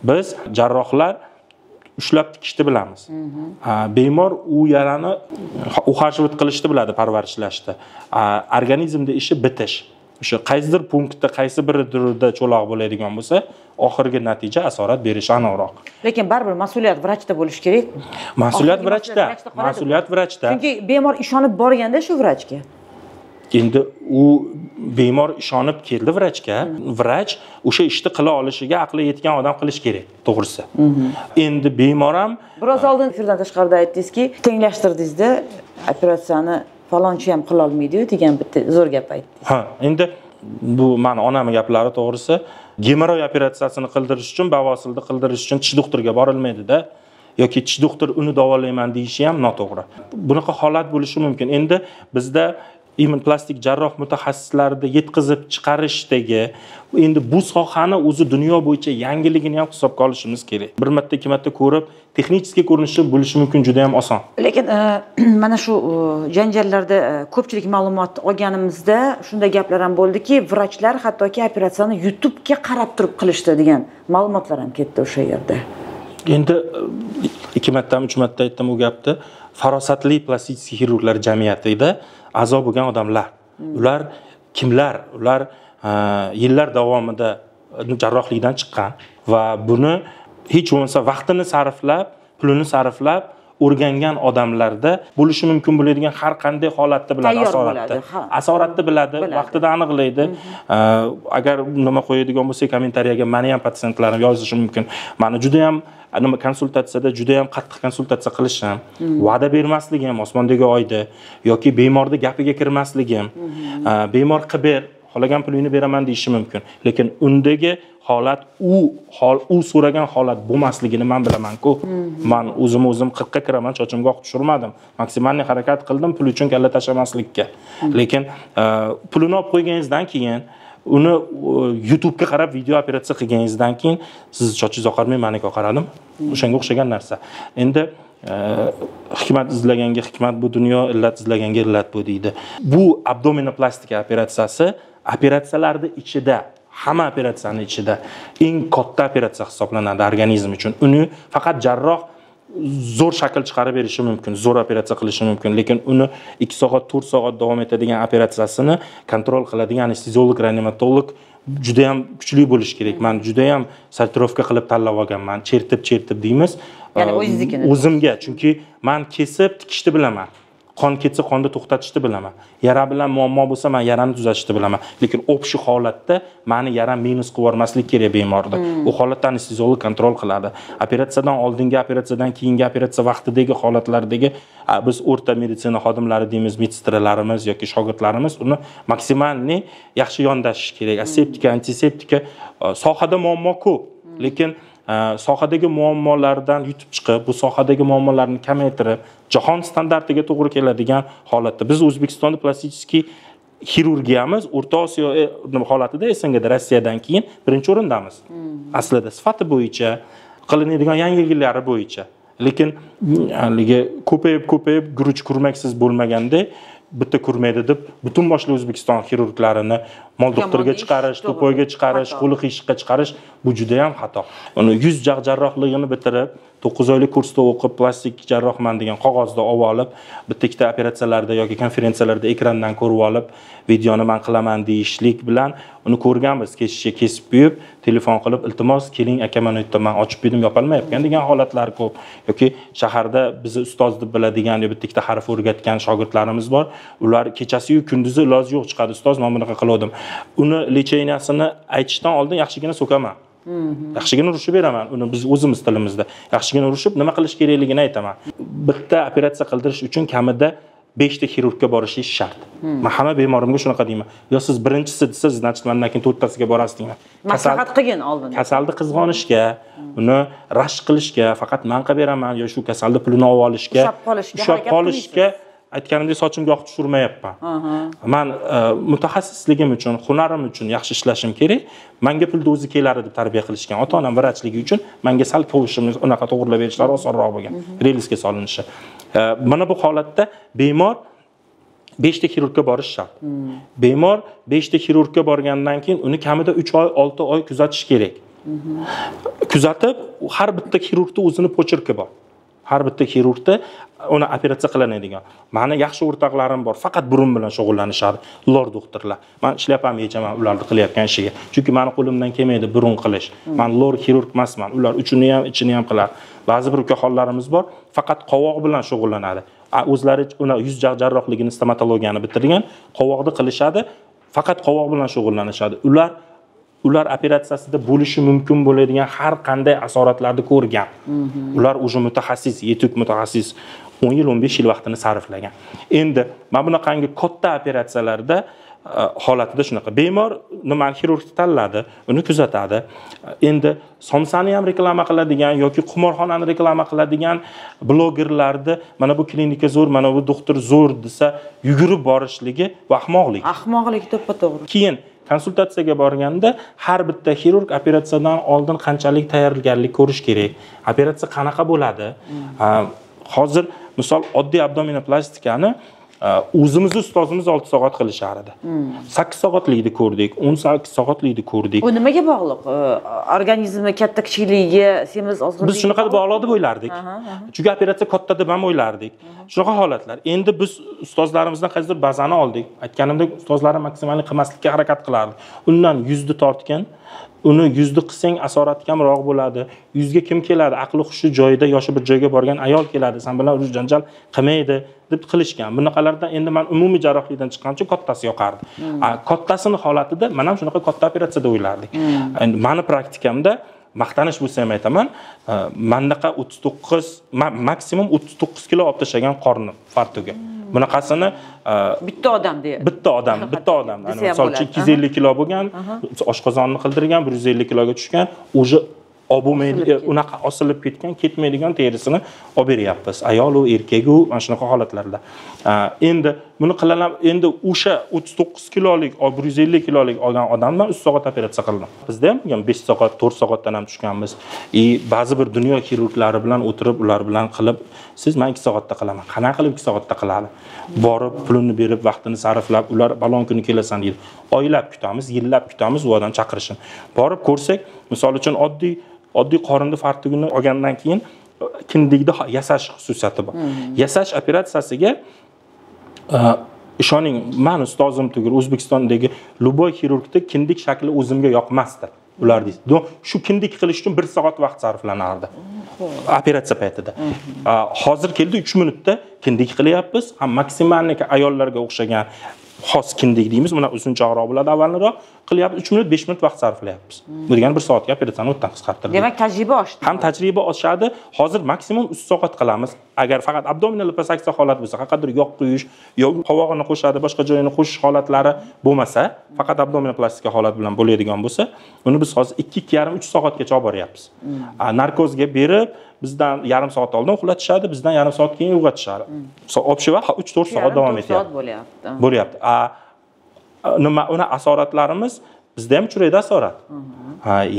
Biz jarrohlar ushlab tikishni bilamiz. Bemor u yarani uhajvit qilishni biladi, parvarishlashni. Organizmda ishi bitish. O'sha qaysidir punktda, qaysi biridirda cho'loq bo'ladigan bo'lsa, oxirgi natija asorat berishi aniqroq. Lekin baribir mas'uliyat vrachda bo'lishi kerak. Mas'uliyat vrachda. Mas'uliyat vrachda. Chunki bemor ishonib borganda shu vrachga. Endi u bemor ishonib keldi vrachga, vrach o'sha ishni qila olishiga aqli yetgan odam qilish kerak, to'g'risi. Endi bemor ham biroz oldin efirdan tashqarida aytdingizki, tenglashtirdingizda operatsiyani falonchi ham qila olmaydi-yu degan bitta zo'r gap aytdingiz. Ha, endi bu meni onamning gaplari, to'g'risi. Gemoroy operatsiyasini qildirish uchun, bavosilni qildirish uchun tish doktoriga borilmaydi-da. Yoki tish doktor uni davolayman deyishi ham noto'g'ri. Bunaqa holat bo'lishi mumkin. Endi bizda plastik jarroh mutaxassislarida yetkazib chiqarishdagi endi bu sohani o'zi dunyo bo'yicha yangiligini ham hisobga olishimiz kerak. Bir marta, ikki marta ko'rib, texnik ko'rinishi bo'lishi mumkin, juda ham oson. Lekin mana shu janjallarda ko'pchilik ma'lumot olganimizda shunday gaplar ham bo'ldiki, vrachlar hattoki operatsiyani YouTube'ga qarab turib qilishdi degan ma'lumotlar ham ketdi o'sha yerda. Endi ikki marta, uch marta aytdim u gapni. Farosatli plastik xirurglar jamiyatida a'zo bo'lgan odamlar. Ular kimlar? Ular yillar davomida jarrohlikdan chiqqan va buni hech bo'lmasa vaqtini sarflab, pulini sarflab o'rgangan odamlarda bo'lishi mumkin bo'ladigan har qanday holatni biladi, asoratni biladi, vaqtida aniqlaydi. Agar nima qo'yadigan bo'lsa, kommentariyaga meni ham patsientlarim yozishi mumkin. Meni juda ham konsultatsiyada juda ham qattiq konsultatsiya qilishim, va'da bermasligim, osmondagi oyda yoki bemorning gapiga kirmasligim, bemor qilib xohlagan pulingni beraman deyishi mumkin. Lekin undagi holat u so'ragan holat bo'lmasligini men bilaman-ku. Men o'zim 40 ga kiraman, chochimga oq tushirmadim. Maksimalniy harakat qildim pul uchun kalla tashlamaslikka. Lekin pulini olib qo'yganingizdan keyin uni YouTube'ga qarab video operatsiya qilganingizdan keyin siz chochingiz oqarmay, meniki oqaradim. O'shanga o'xshagan narsa. Endi hikmat izlaganga hikmat bu dunyo, illat izlaganga illat bu deydi. Bu abdominoplastika operatsiyasi operatsiyalarda ichida, hamma operatsiyaning ichida eng katta operatsiya hisoblanadi organizm uchun. Uni faqat jarroh zo'r shakl chiqarib berishi mumkin, zo'r operatsiya qilishi mumkin, lekin uni 2 soat, 4 soat davom etadigan operatsiyasini kontrol qiladigan anesteziolog, reanimatolog juda ham kuchli bo'lish kerak. Men juda ham sortirovka qilib tanlab olganman. Chertib deymiz. Ya'ni o'zingiznikini. O'zimga, chunki men kesib tikishni bilaman. Qon ketsa qonni to'xtatishni bilaman. Yara bilan muammo bo'lsa, men yarani tuzatishni bilaman. Lekin o'pshi holatda meni yaram minus qilib yormaslik kerak bemorda. U holatda anesteziolog kontrol qiladi. Operatsiyadan oldingi, operatsiyadan keyingi operatsiya vaqtidagi holatlardagi biz o'rta meditsina xodimlari deymiz, medstralarimiz yoki shogirdlarimiz uni maksimalni yaxshi yondashish kerak. Aseptika, antiseptika sohada muammo ko'p, lekin sohadagi muammolardan yutib chiqib, bu sohadagi muammolarni kamaytirib, jahon standartiga to'g'ri keladigan holatda biz O'zbekistonda plastik xirurgiyamiz O'rta Osiyo holatida SNGda Rossiyadan keyin birinchi o'rindamiz. Aslida sifati bo'yicha, qilinadigan yangiliklari bo'yicha. Lekin haligi ko'payib guruch kurmaksiz bo'lmaganda bitta kurmaydi deb butun boshli O'zbekiston xirurglarini mol doktorga chiqarish, to'poyga chiqarish, qo'li qiyshiqqa chiqarish bu juda ham xato. Uni 100 jarrohligini bitirib, 9 oylik kursda o'qib, plastik jarrohman degan qog'ozda olib olib, bitta ikkita operatsiyalarda yoki konferensiyalarda ekrandan ko'rib olib, videoni men qilaman deyishlik bilan uni ko'rganmiz, kesib qo'yib, telefon qilib, iltimos keling aka, men aytdim, ochib berdim, yopolmayapman degan holatlar ko'p. Yoki shaharda bizni ustoz deb biladigan bitta ikkita harf o'rgatgan shogirdlarimiz bor. Ular kechasi-yu kunduzi iloji yo'q chiqadi, ustoz men bunaqa qildim. Uni lecheniyasini aytishdan oldin yaxshigina so'kaman. Yaxshigina urishib beraman. Uni biz o'zimiz tilimizda yaxshigina urishib nima qilish kerakligini aytaman. Bitta operatsiya qildirish uchun kamida 5 ta xirurgga borishingiz shart. Men hamma bemorimga shunaqa deyman. Yo siz birinchisi desa, значит, mendan keyin 4 tasiga borasiz deyman. Maslahat qilgin oldin. Kasalni qizg'onishga, uni rashk qilishga, faqat men qilib beraman yo shu kasalni pulini olib olishga, ushlab qolishga aytganimdek sochimga oq tushirmayapman. Men mutaxassisligim uchun, hunarim uchun yaxshi ishlashim kerak. Menga pulni o'zi kelar deb tarbiya qilishgan. Ota-onam vrachligi uchun menga sal povishimni unaqa to'g'rilab berishlari osonroq bo'lgan. Relsga solinishi. Mana bu holatda bemor 5 ta xirurgga borish shart. Bemor 5 ta xirurgga borgandan keyin uni kamida 3 oy, 6 oy kuzatish kerak. Kuzatib, har bitta xirurgda o'zini pochirki bor. Har bitta xirurgda uni operatsiya qilinadigan. Meni yaxshi o'rtoqlarim bor, faqat burun bilan shug'ullanishadi. Ular doktorlar. Men ishlayapman, yechaman ularni qilayotgan ishiga. Chunki meni qo'limdan kelmaydi burun qilish. Men lor xirurg emasman. Ular uchini ham, ichini ham qiladi. Ba'zi bir ukaxonlarimiz bor, faqat qovoq bilan shug'ullanadi. O'zlari uni yuz jarrohligini, stomatologiyani bitirgan, qovoqni qilishadi, faqat qovoq bilan shug'ullanishadi. Ular operatsiyasida bo'lishi mumkin bo'ladigan har qanday asoratlarni ko'rgan. Ular o'sha mutaxassis, yetuk mutaxassis 10 yil, 15 yil vaqtini sarflagan. Endi mana bunaqangi katta operatsiyalarda holatida shunaqa. Bemor nima xirurg tanladi, uni kuzatadi. Endi somsani ham reklama qiladigan yoki qimorxonani reklama qiladigan blogerlarni mana bu klinika zo'r, mana bu doktor zo'r desa, yugurib borishligi bu ahmoqlik. Ahmoqlik to'ppa-to'g'ri. Keyin konsultatsiyaga borganda har bitta xirurg operatsiyadan oldin qanchalik tayyorgarlik ko'rish kerak, operatsiya qanaqa bo'ladi. Hozir misol oddiy abdominoplastikani o'zimiz ustozimiz 6 soat qilishar edi. 8 soatlikni ko'rdik, 18 soatlikni ko'rdik. Bu nimaga bog'liq? Organizmni katta kichikligiga, semiz ozg'inligi. Biz shunaqa deb bog'liq deb o'ylardik. Chunki operatsiya katta deb ham o'ylardik. Shunaqa holatlar. Endi biz ustozlarimizdan qaysidir bazani oldik. Aytganimdek, ustozlar maksimalni qilmaslikka harakat qilardi. Undan 100 ni tortgan, uni 100 ni qilsang asorati kamroq bo'ladi. 100 ga kim keladi? Aqli hushi joyida, yoshi bir joyga borgan ayol keladi. Sen bilan urush janjal qilmaydi deb qilishgan. Bunaqalardan endi men umumiy jarrohlikdan chiqqancha kattasi yoqardi. Kattasini holatida men ham shunaqa katta operatsiyada o'ylardik. Endi meni praktikamda maqtanish bo'lsa ham aytaman, mendaqa 39, maksimum 39 kilo olib tashlagan qornim fartuga. Bunaqasini bitta odam deydi. Bitta odam. Misol uchun 250 kilo bo'lgan, oshqozonni qildirgan, 150 kiloga tushgan, o'sha olmaydi, unaqa osilib ketmaydigan terisini olib beryapmiz. Ayol u, erkak u, mana shunaqa holatlarda. Endi buni qilaman, endi o'sha 39 kilolik, 150 kilolik olgan odamdan 3 soat operatsiya qildim. Bizda ham 5 soat, 4 soatdan ham tushganmiz. Ba'zi bir dunyo xirurglari bilan o'tirib, ular bilan qilib, siz men 2 soatda qilaman. Qanaqa qilib 2 soatda qiladi? Borib, pulini berib, vaqtini sarflab, ular balon kuni kelasan deydi. Oylab kutamiz, yillab kutamiz u odam chaqirishini. Borib ko'rsak, misol uchun oddiy qorinni fartugini olgandan keyin kindigida yasash xususiyati bor. Yasash operatsiyasiga ishoning, men ustozim tugul O'zbekistondagi luboy xirurgda kindik shakli o'zimga yoqmasdi. Ular deydi. Shu kindik qilish uchun 1 soat vaqt sarflanardi. Operatsiya paytida. Hozir keldi 3 minutda kindik qilyapmiz. Ham maksimalniki ayollarga o'xshagan xos kindik deymiz. Buni uzunchoqroq bo'ladi avvalroq. Qilyapmiz 3 minut, 5 minut vaqt sarflayapmiz. Bu degani 1 soatga operatsiyani o'tdan qisqartirdik. Demak, tajriba oshdi. Ham tajriba oshadi. Hozir maksimum 3 soat qilamiz. Agar faqat abdominal liposaksiya holat bo'lsa, qaqadir yoq quyish, yoki qovog'ini qo'shadi, boshqa joyini qo'shish holatlari bo'lmasa, faqat abdominoplastika holat bilan bo'ladigan bo'lsa, uni biz hozir 2-2,5-3 soatgacha olib boryapmiz. Narkozga berib, bizdan yarim soat oldin uxlatishadi, bizdan yarim soat keyin uyg'otishadi. Obshi vaqt 3-4 soat davom etyapti. Bo'lyapti. Nima uni asoratlarimiz bizda ham uchraydi asorat.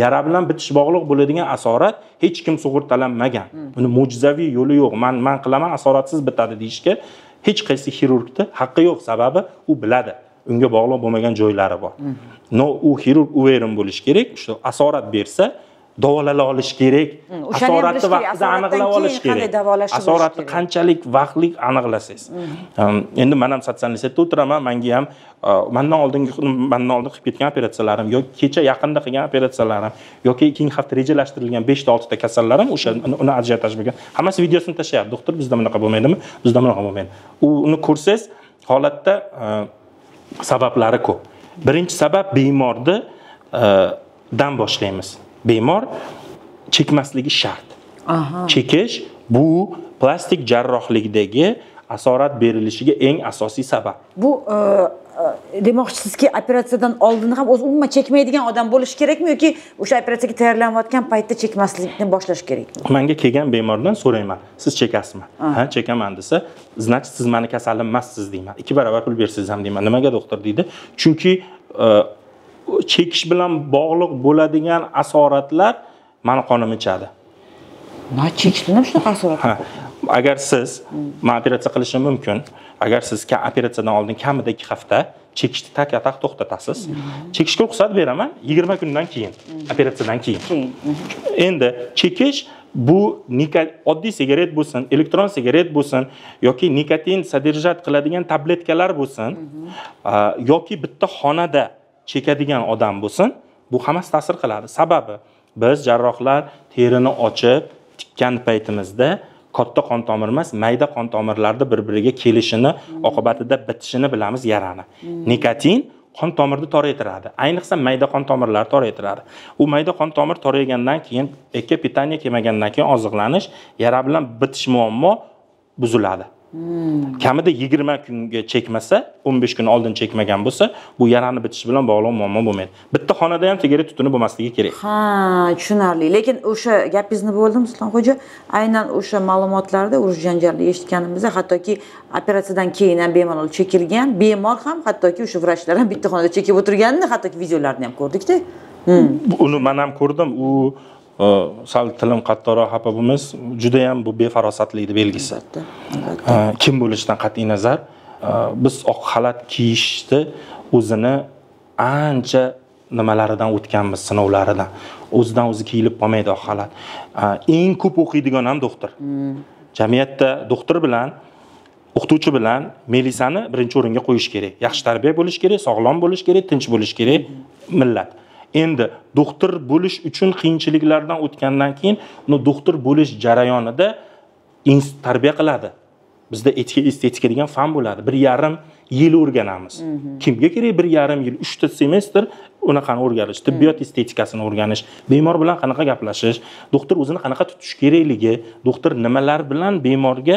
Yara bilan bitish bog'liq bo'ladigan asorat hech kim sug'urtalanmagan. Buni mo'jizaviy yo'li yo'q. Men qilaman, asoratsiz bitadi deyishga hech qaysi xirurgda haqqi yo'q, sababi u biladi. Unga bog'liq bo'lmagan joylari bor. U xirurg uverin bo'lish kerak, shu asorat bersa davolala olish kerak. Asoratni vaqtida aniqlab olish kerak. Asoratni qanchalik vaqtlik aniqlasangiz. Endi men ham statsionitetda o'tiraman, menga ham mendan oldin qilib ketgan operatsiyalarim yoki kecha yaqinda qilgan operatsiyalarim yoki keyingi hafta rejalashtirilgan 5 ta 6 ta kasallarim o'sha uni ajratash bo'lgan. Hammasi videosini tashlayapti. Doktor, bizda bunaqa bo'lmaydimi? Bizda bunaqa bo'lmaydi. Uni ko'rsangiz, holatda sabablari ko'p. Birinchi sabab bemorni dan boshlaymiz. Bemor chekmasligi shart. Chekish bu plastik jarrohlikdagi asorat berilishiga eng asosiy sabab. Bu demoqchisizki, operatsiyadan oldin ham o'zi umuman chekmaydigan odam bo'lish kerakmi yoki o'sha operatsiyaga tayyorlanayotgan paytda chekmaslikni boshlash kerakmi? Menga kelgan bemordan so'rayman, siz chekasizmi? Ha, chekaman desa, значит, siz meni kasalim emassiz deyman. 2 barobar pul bersiz ham deyman. Nimaga doktor deydi? Chunki chekish bilan bog'liq bo'ladigan asoratlar meni qonim ichadi. Chekish bilan shunaqa asorat? agar siz men operatsiya qilishim mumkin. Agar siz operatsiyadan oldin kamida 2 hafta chekishni tak to'xtatasiz. Chekishga ruxsat beraman 20 kundan keyin, operatsiyadan keyin. Endi chekish bu oddiy sigaret bo'lsin, elektron sigaret bo'lsin yoki nikotin sodержат qiladigan tabletkalar bo'lsin, yoki bitta xonada chekadigan odam bo'lsin, bu hammasi ta'sir qiladi. Sababi biz jarrohlar terini ochib tikkan paytimizda katta qon tomir emas, mayda qon tomirlarda bir-biriga kelishini, oqibatida bitishini bilamiz yarani. Nikotin qon tomirni toraytiradi. Ayniqsa mayda qon tomirlar toraytiradi. U mayda qon tomir toraygandan keyin pitaniya kelmagandan keyin oziqlanish, yara bilan bitish muammo buziladi. Kamida 20 kunga chekmasa, 15 kun oldin chekmagan bo'lsa, bu yarani bitish bilan bog'liq muammo bo'lmaydi. Bitta xonada ham sigaret tutuni bo'lmasligi kerak. Ha, tushunarli. Lekin o'sha gapingizni bo'ldim, Islomxo'ja. Aynan o'sha ma'lumotlarda urush janjalni eshitganimizda, hattoki operatsiyadan keyin ham bemalol chekilgan, bemor ham hattoki o'sha vrachlar ham bitta xonada chekib o'tirganini, hattoki videolarini ham ko'rdik-da. Uni men ham ko'rdim. U sal tilim qattiqroq xafa bo'lmas, juda ham bu befarosatlikning belgisi. Kim bo'lishidan qat'iy nazar, biz oq xalat kiyishni o'zini ancha nimalaridan o'tganmiz, sinovlaridan. O'zidan o'zi kiyilib qolmaydi oq xalat. Eng ko'p o'qiydigan ham doktor. Jamiyatda doktor bilan o'qituvchi bilan Melisani birinchi o'ringa qo'yish kerak. Yaxshi tarbiya bo'lish kerak, sog'lom bo'lish kerak, tinch bo'lish kerak millat. Endi doktor bo'lish uchun qiyinchiliklardan o'tgandan keyin uni doktor bo'lish jarayonida tarbiya qiladi. Bizda etika estetika degan fan bo'ladi. 1,5 yil o'rganamiz. Kimga kerak 1,5 yil, 3 ta semestr unaqani o'rganish, tibbiyot estetikasini o'rganish, bemor bilan qanaqa gaplashish, doktor o'zini qanaqa tutish kerakligi, doktor nimalar bilan bemorga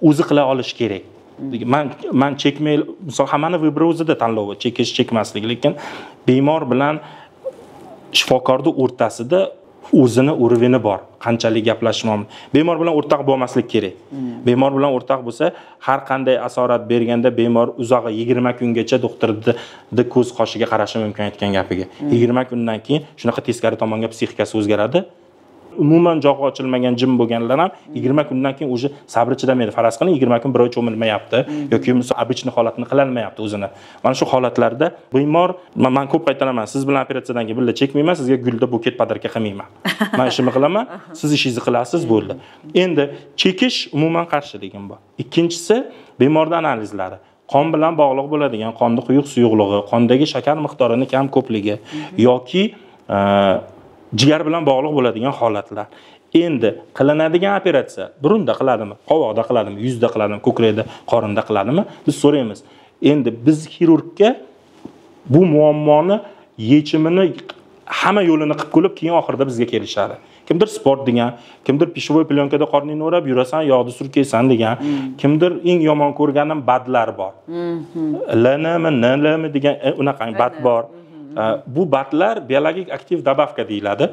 o'zi qila olish kerak. Men chekmay, misol hammani vibra o'zida tanlovi, chekish, chekmaslik, lekin bemor bilan shifokorning o'rtasida o'zini o'rvini bor. Qanchalik gaplashish mumkin. Bemor bilan o'rtaq bo'lmaslik kerak. Bemor bilan o'rtaq bo'lsa, har qanday asorat berganda bemor uzog'i 20 kungacha doktorni ko'z qoshiga qarashi mumkin aytgan gapiga. 20 kundan keyin shunaqa teskari tomonga psixikasi o'zgaradi. Umuman jog'i ochilmagan jim bo'lganlar ham 20 kundan keyin o'zi sabri chidamaydi. Faraz qiling, 20 kun birov cho'milmayapti yoki misol obычный holatini qila olmayapti o'zini. Mana shu holatlarda bemor, men ko'p qaytaraman, siz bilan operatsiyadan keyin birga chekmayman, sizga gulda buket podarka qilmayman. Men ishimni qilaman, siz ishingizni qilasiz, bo'ldi. Endi chekish umuman qarshiligim bor. Ikkinchisi bemorning analizlari. Qon bilan bog'liq bo'ladigan qonning quyuq suyuqligi, qondagi shakar miqdorining kam ko'pligi yoki jigar bilan bog'liq bo'ladigan holatlar. Endi qilinadigan operatsiya burunda qiladimi, qovoqda qiladimi, yuzda qiladimi, ko'krakda, qorinda qiladimi? Biz so'raymiz. Endi biz xirurgga bu muammoni yechimini hamma yo'lini qilib ko'rib, keyin oxirida bizga kelishadi. Kimdir sport degan, kimdir pishvoy plyonkada qorningni o'rab yurasan, yog'ni surkaysan degan, kimdir eng yomon ko'rganim badlar bor. LNM degan unaqa bad bor. Bu batlar biologik aktiv dabavka deyiladi.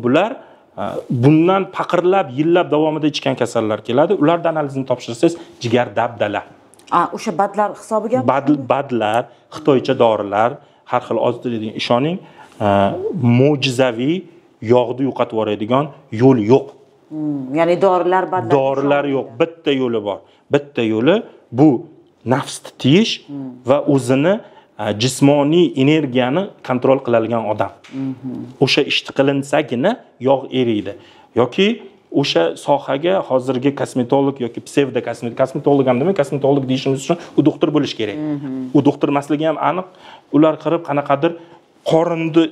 Bular bundan faqirlab, yillab davomida ichgan kasallar keladi. Ulardan analizini topshirsangiz, jigar dabdala. O'sha batlar hisobiga? Batlar, xitoycha dorilar, har xil ozdiradigan, ishoning, mo'jizaviy yog'ni yo'qotib yuboradigan yo'l yo'q. Ya'ni dorilar yo'q, bitta yo'li bor. Bitta yo'li bu nafsni tiyish va o'zini jismoniy energiyani kontrol qiladigan odam. O'sha ishni qilinsagina yog' eriydi. Yoki o'sha sohaga hozirgi kosmetolog yoki psevdo kosmetolog ham demay, kosmetolog deyishimiz uchun u doktor bo'lish kerak. U doktor emasligi ham aniq. Ular qirib qanaqadir qorinni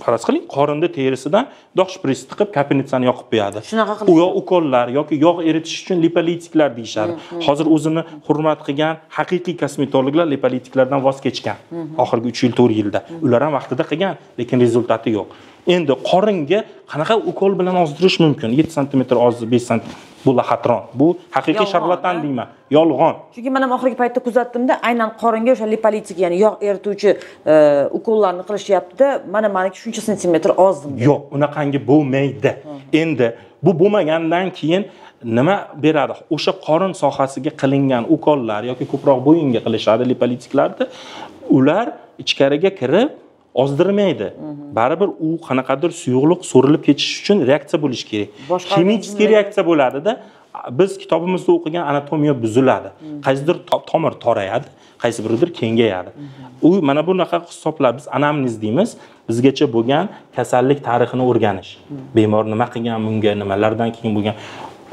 faraz qiling, qorinda terisidan dog' shprits tiqib kapnitsani yoqib qo'yadi. Shunaqa qilib. U ukollar yoki yog' eritish uchun lipolitiklar deyshadi. Hozir o'zini hurmat qilgan haqiqiy kosmetologlar lipolitiklardan voz kechgan. Oxirgi 3 yil, 4 yilda. Ular ham vaqtida qilgan, lekin rezultati yo'q. Endi qoringa qanaqa ukol bilan ozdirish mumkin? 7 sm ozdi, 5 sm. Bu laxatron. Bu haqiqiy sharlatan deyman. Yolg'on. Chunki men ham oxirgi paytda kuzatdimda, aynan qoringa o'sha lipolitik, ya'ni yog' erituvchi ukollarni qilishyapti. Meniki shuncha sentimetr ozdim. Yo'q, unaqangi bo'lmaydi. Endi bu bo'lmagandan keyin nima beradi? O'sha qorin sohasiga qilingan ukollar yoki ko'proq bo'yinga qilishadi lipolitiklarni. Ular ichkariga kirib ozdirmaydi. Baribir u qanaqadir suyuqlik so'rilib ketish uchun reaksiya bo'lishi kerak. Kimik reaksiya bo'ladi-da. biz kitobimizda o'qigan anatomiya buziladi. Qaysidir tomir torayadi, qaysi biridir kengayadi. U mana bunaqa hisoblar biz anamniz deymiz. Bizgacha bo'lgan kasallik tarixini o'rganish. Bemor nima qilgan, bunga nimalardan keyin bo'lgan.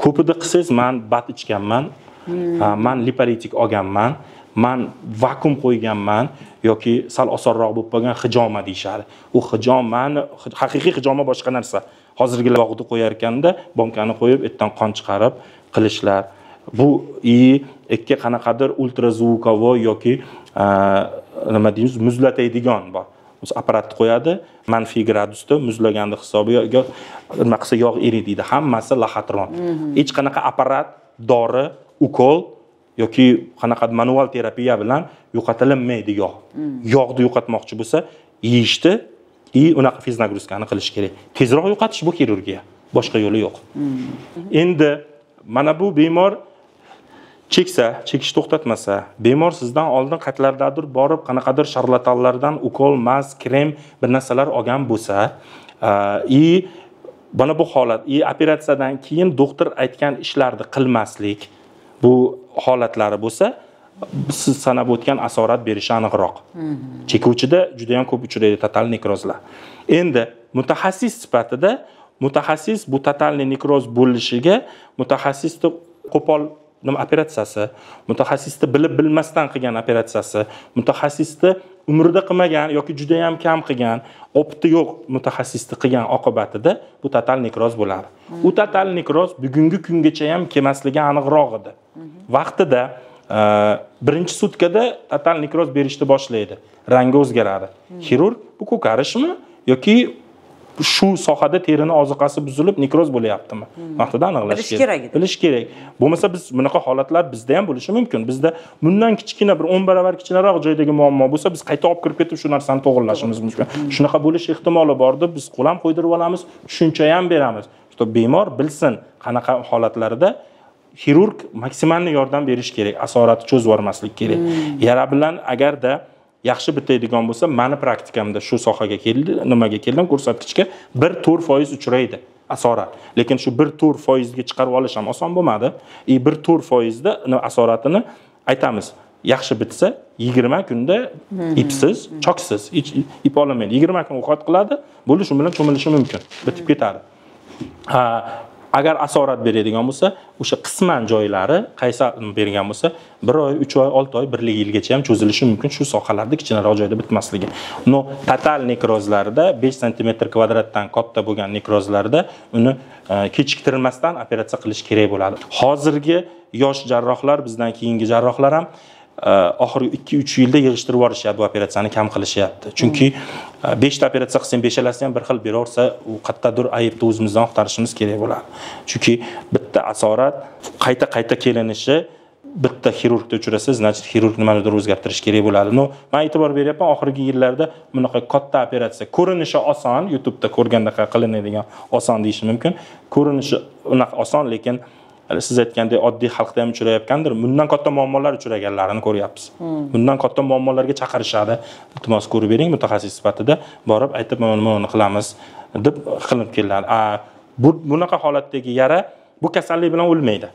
Ko'pida qilsangiz, men bat ichganman, men lipolitik olganman, men vakuum qo'yganman yoki sal osonroq bo'lib qolgan hijoma deyshadi. U hijomani haqiqiy hijoma boshqa narsa. Hozirgi vaqtda qo'yar ekanda, bonkani qo'yib, etdan qon chiqarib qilishlar. Bu ikki qanaqadir ultrazvukovoy yoki nima deymiz, muzlatadigan bor. O'zi apparatni qo'yadi, manfiy gradusda muzlaganda hisobiga nima qilsa yog' eridiydi. Hammasi laxatron. Hech qanaqa apparat, dori, ukol yoki qanaqa manual terapiya bilan yo'qotilmaydi yog'. Yog'ni yo'qotmoqchi bo'lsa, yeyishdi, unaqa fiz nagruzkani qilish kerak. Tezroq yo'qotish bu xirurgiya. Boshqa yo'li yo'q. Endi mana bu bemor chekish to'xtatmasa, bemor sizdan oldin qayerlardadir borib, qanaqadir sharlatanlardan ukol, mas, krem bir narsalar olgan bo'lsa, mana bu holat, operatsiyadan keyin doktor aytgan ishlarni qilmaslik, bu holatlari bo'lsa, siz sanab o'tgan asorat berishi aniqroq. Chekuvchida juda ham ko'p uchraydi total nekrozlar. Endi mutaxassis sifatida mutaxassis bu total nekroz bo'lishiga mutaxassisni qo'pol operatsiyasi, mutaxassisni bilib bilmasdan qilgan operatsiyasi, mutaxassisni umrida qilmagan yoki juda ham kam qilgan, opti yo'q mutaxassisni qilgan oqibatida bu total nekroz bo'ladi. U total nekroz bugungi kungacha ham kelmasligi aniqroq edi. Vaqtida birinchi sutkada total nekroz berishni boshlaydi. Rangi o'zgaradi. Xirurg bu ko'karishmi yoki shu sohada terini oziqasi buzilib nekroz bo'layaptimi? Vaqtida aniqlash kerak. Bilish kerak. Bo'lmasa biz bunaqa holatlar bizda ham bo'lishi mumkin. Bizda bundan kichkina bir 10 barobar kichkinaroq joydagi muammo bo'lsa, biz qayta olib kirib ketib shu narsani to'g'rilashimiz mumkin. Shunaqa bo'lish ehtimoli bordi. Biz qo'lam qo'ydirib olamiz, tushuncha ham beramiz. Bemor bilsin qanaqa holatlarda xirurg maksimalni yordam berish kerak, asoratni cho'zib yubormaslik kerak. Yara bilan agarda yaxshi bitadigan bo'lsa, meni praktikamda shu sohaga keldi, nimaga keldim, ko'rsatkichga 1-4% uchraydi asorat. Lekin shu 1-4% ga chiqarib olish ham oson bo'lmadi. 1-4% da asoratini aytamiz. Yaxshi bitsa 20 kunda ipsiz, choksiz, ip olmaydi. 20 kun ovqat qiladi, bo'ldi shu bilan cho'milishi mumkin. Bitib ketadi. Agar asorat beradigan bo'lsa, o'sha qisman joylari qaysi bergan bo'lsa, 1 oy, 3 oy, 6 oy, 1 yilgacha ham cho'zilishi mumkin shu sohalarda kichkinaroq joyda bitmasligi. No, total nekrozlarda 5 cm2 dan katta bo'lgan nekrozlarda uni kechiktirilmasdan operatsiya qilish kerak bo'ladi. Hozirgi yosh jarrohlar, bizdan keyingi jarrohlar ham oxirgi 2-3 yilda yig'ishtirib yuborishyapti, bu operatsiyani kam qilishyapti. Chunki 5 ta operatsiya qilsang, 5alasi ham bir xil beraversa, u qayerdadir aybni o'zimizdan axtarishimiz kerak bo'ladi. Chunki bitta asorat qayta kelinishi bitta xirurgda uchrasa, значит xirurg nimanidir o'zgartirish kerak bo'ladi. No, men e'tibor beryapman, oxirgi yillarda bunaqa katta operatsiya, ko'rinishi oson, YouTube'da ko'rganda qilinadigan oson deyish mumkin. Ko'rinishi unaqa oson, lekin siz aytgandek oddiy xalqda ham uchrayotgandir. Bundan katta muammolar uchraganlarini ko'ryapmiz. Bundan katta muammolarga chaqirishadi. Iltimos ko'rib bering, mutaxassis sifatida borib aytib, mana qilamiz deb qilinib keladi. Bunaqa holatdagi yara bu kasallik bilan o'lmaydi.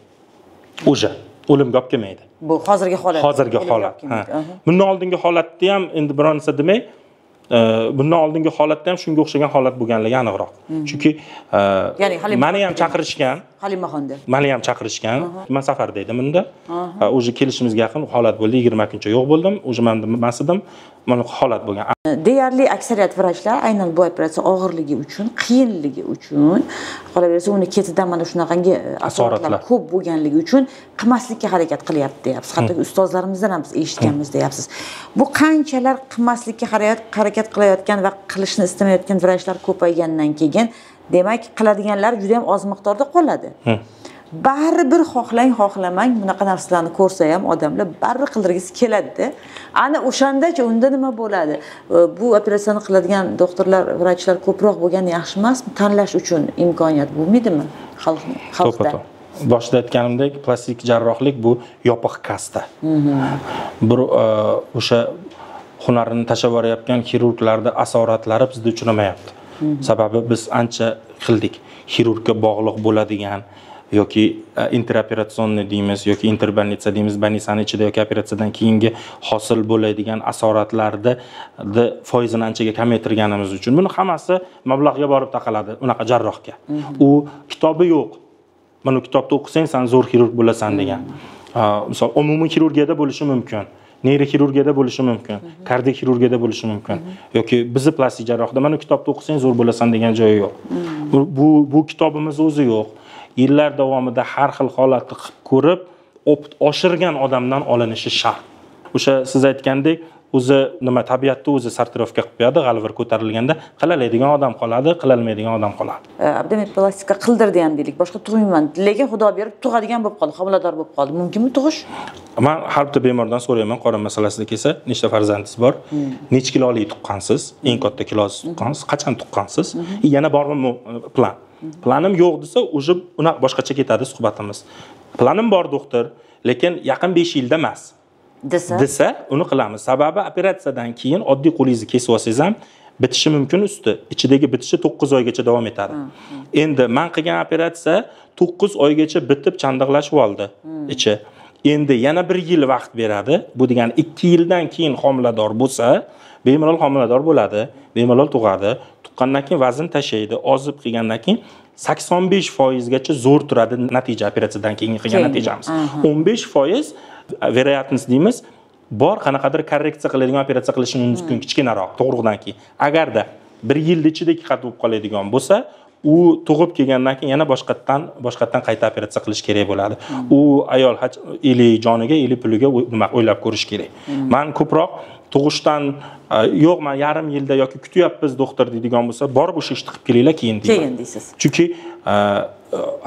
O'sha o'limga olib kelmaydi. Bu hozirgi holat. Hozirgi holat. Bundan oldingi holatda ham endi bironsa demay, bundan oldingi holatda ham shunga o'xshagan holat bo'lganligi aniqroq. Chunki meni ham chaqirishgan. Halimaxonda. Meni ham chaqirishgan. Men safarda edim unda. O'zi kelishimizga yaqin holat bo'ldi, 20 kuncha yo'q bo'ldim. O'zi men mas'idim, mana holat bo'lgan. Deyarli aksariyat vrachlar aynan bu operatsiya og'irligi uchun, qiyinligi uchun, qolaversa uni ketidan mana shunaqangi asoratlar ko'p bo'lganligi uchun qilmaslikka harakat qilyapti deyapsiz. Hatto ustozlarimizdan ham biz eshitganmiz deyapsiz. Bu qanchalar qilmaslikka harakat qilayotgan va qilishni istamayotgan vrachlar ko'paygandan keyin, demak, qiladiganlar juda ham oz miqdorda qoladi. Baribir xohlang, xohlamang bunaqa narsalarni ko'rsa ham odamlar baribir qildirgisi keladi-da. Ana o'shandacha unda nima bo'ladi? Bu operatsiyani qiladigan doktorlar, vrachlar ko'proq bo'lgani yaxshi emasmi? Tanlash uchun imkoniyat bo'lmaydimi xalqda? Boshida aytganimdek, plastik jarrohlik bu yopiq kasta. Bir o'sha hunarini tashlab yuborayotgan xirurglarda asoratlari bizda uchramayapti. Sababi biz ancha qildik. Xirurgga bog'liq bo'ladigan yoki interoperatsionni deymiz yoki interbolnitsa deymiz, bolnitsani ichida yoki operatsiyadan keyingi hosil bo'ladigan asoratlarni foizini anchaga kamaytirganimiz uchun buni hammasi mablag'ga borib taqaladi unaqa jarrohga. U kitobi yo'q. Mana kitobda o'qisang sen zo'r xirurg bo'lasan degan. Misol umumiy xirurgiyada bo'lishi mumkin. Neyroxirurgiyada bo'lishi mumkin, kardioxirurgiyada bo'lishi mumkin yoki bizni plastik jarrohda mana kitobda o'qisang zo'r bo'lasan degan joyi yo'q. Bu kitobimiz o'zi yo'q. Yillar davomida har xil holatni qilib ko'rib, oshirgan odamdan olinishi shart. O'sha siz aytgandek, o'zi nima tabiatda o'zi sortirovka qilib qo'yadi, g'alvir ko'tarilganda qilinadigan odam qoladi, qilinmaydigan odam qoladi. Abdomen plastika qildirdi ham deylik, boshqa tug'mayman, lekin Xudo berib tug'adigan bo'lib qoldi, homilador bo'lib qoldi. Mumkinmi tug'ish? Men har bitta bemordan so'rayman, qorin masalasida kelsa, nechta farzandingiz bor? Necha kilolik tuqqansiz? Eng katta kilosiz tuqqansiz? Qachon tuqqansiz? Yana bormi plan? Planim yo'q desa, o'sha uni boshqacha ketadi suhbatimiz. Planim bor doktor, lekin yaqin 5 yilda emas. Desa, uni qilamiz. Sababi operatsiyadan keyin oddiy qo'lingizni kesib olsangiz ham bitishi mumkin usti. Ichidagi bitishi 9 oygacha davom etadi. Endi men qilgan operatsiya 9 oygacha bitib chandiqlashib oldi ichi. Endi yana 1 yil vaqt beradi. Bu degani 2 yildan keyin homilador bo'lsa, bemalol homilador bo'ladi, bemalol tug'adi. Tuqqandan keyin vazn tashlaydi, ozib qilgandan keyin 85% gacha zo'r turadi natija operatsiyadan keyin qilgan natijamiz. 15% veriyatность deymiz, bor qanaqadir korreksiya qiladigan operatsiya qilishi mumkin kichkinaroq tug'ruqdan keyin. Agarda 1 yil ichida qat bo'lib qoladigan bo'lsa, u tug'ib kelgandan keyin yana boshqatdan qayta operatsiya qilish kerak bo'ladi. U ayol eli joniga, eli puliga nima o'ylab ko'rish kerak. Men ko'proq tug'ishdan yo'q, men yarim yilda yoki kutyapmiz doktor deydigan bo'lsa, borib o'sha ishni qilib kelinglar keyin deyman. Keyin deysiz. Chunki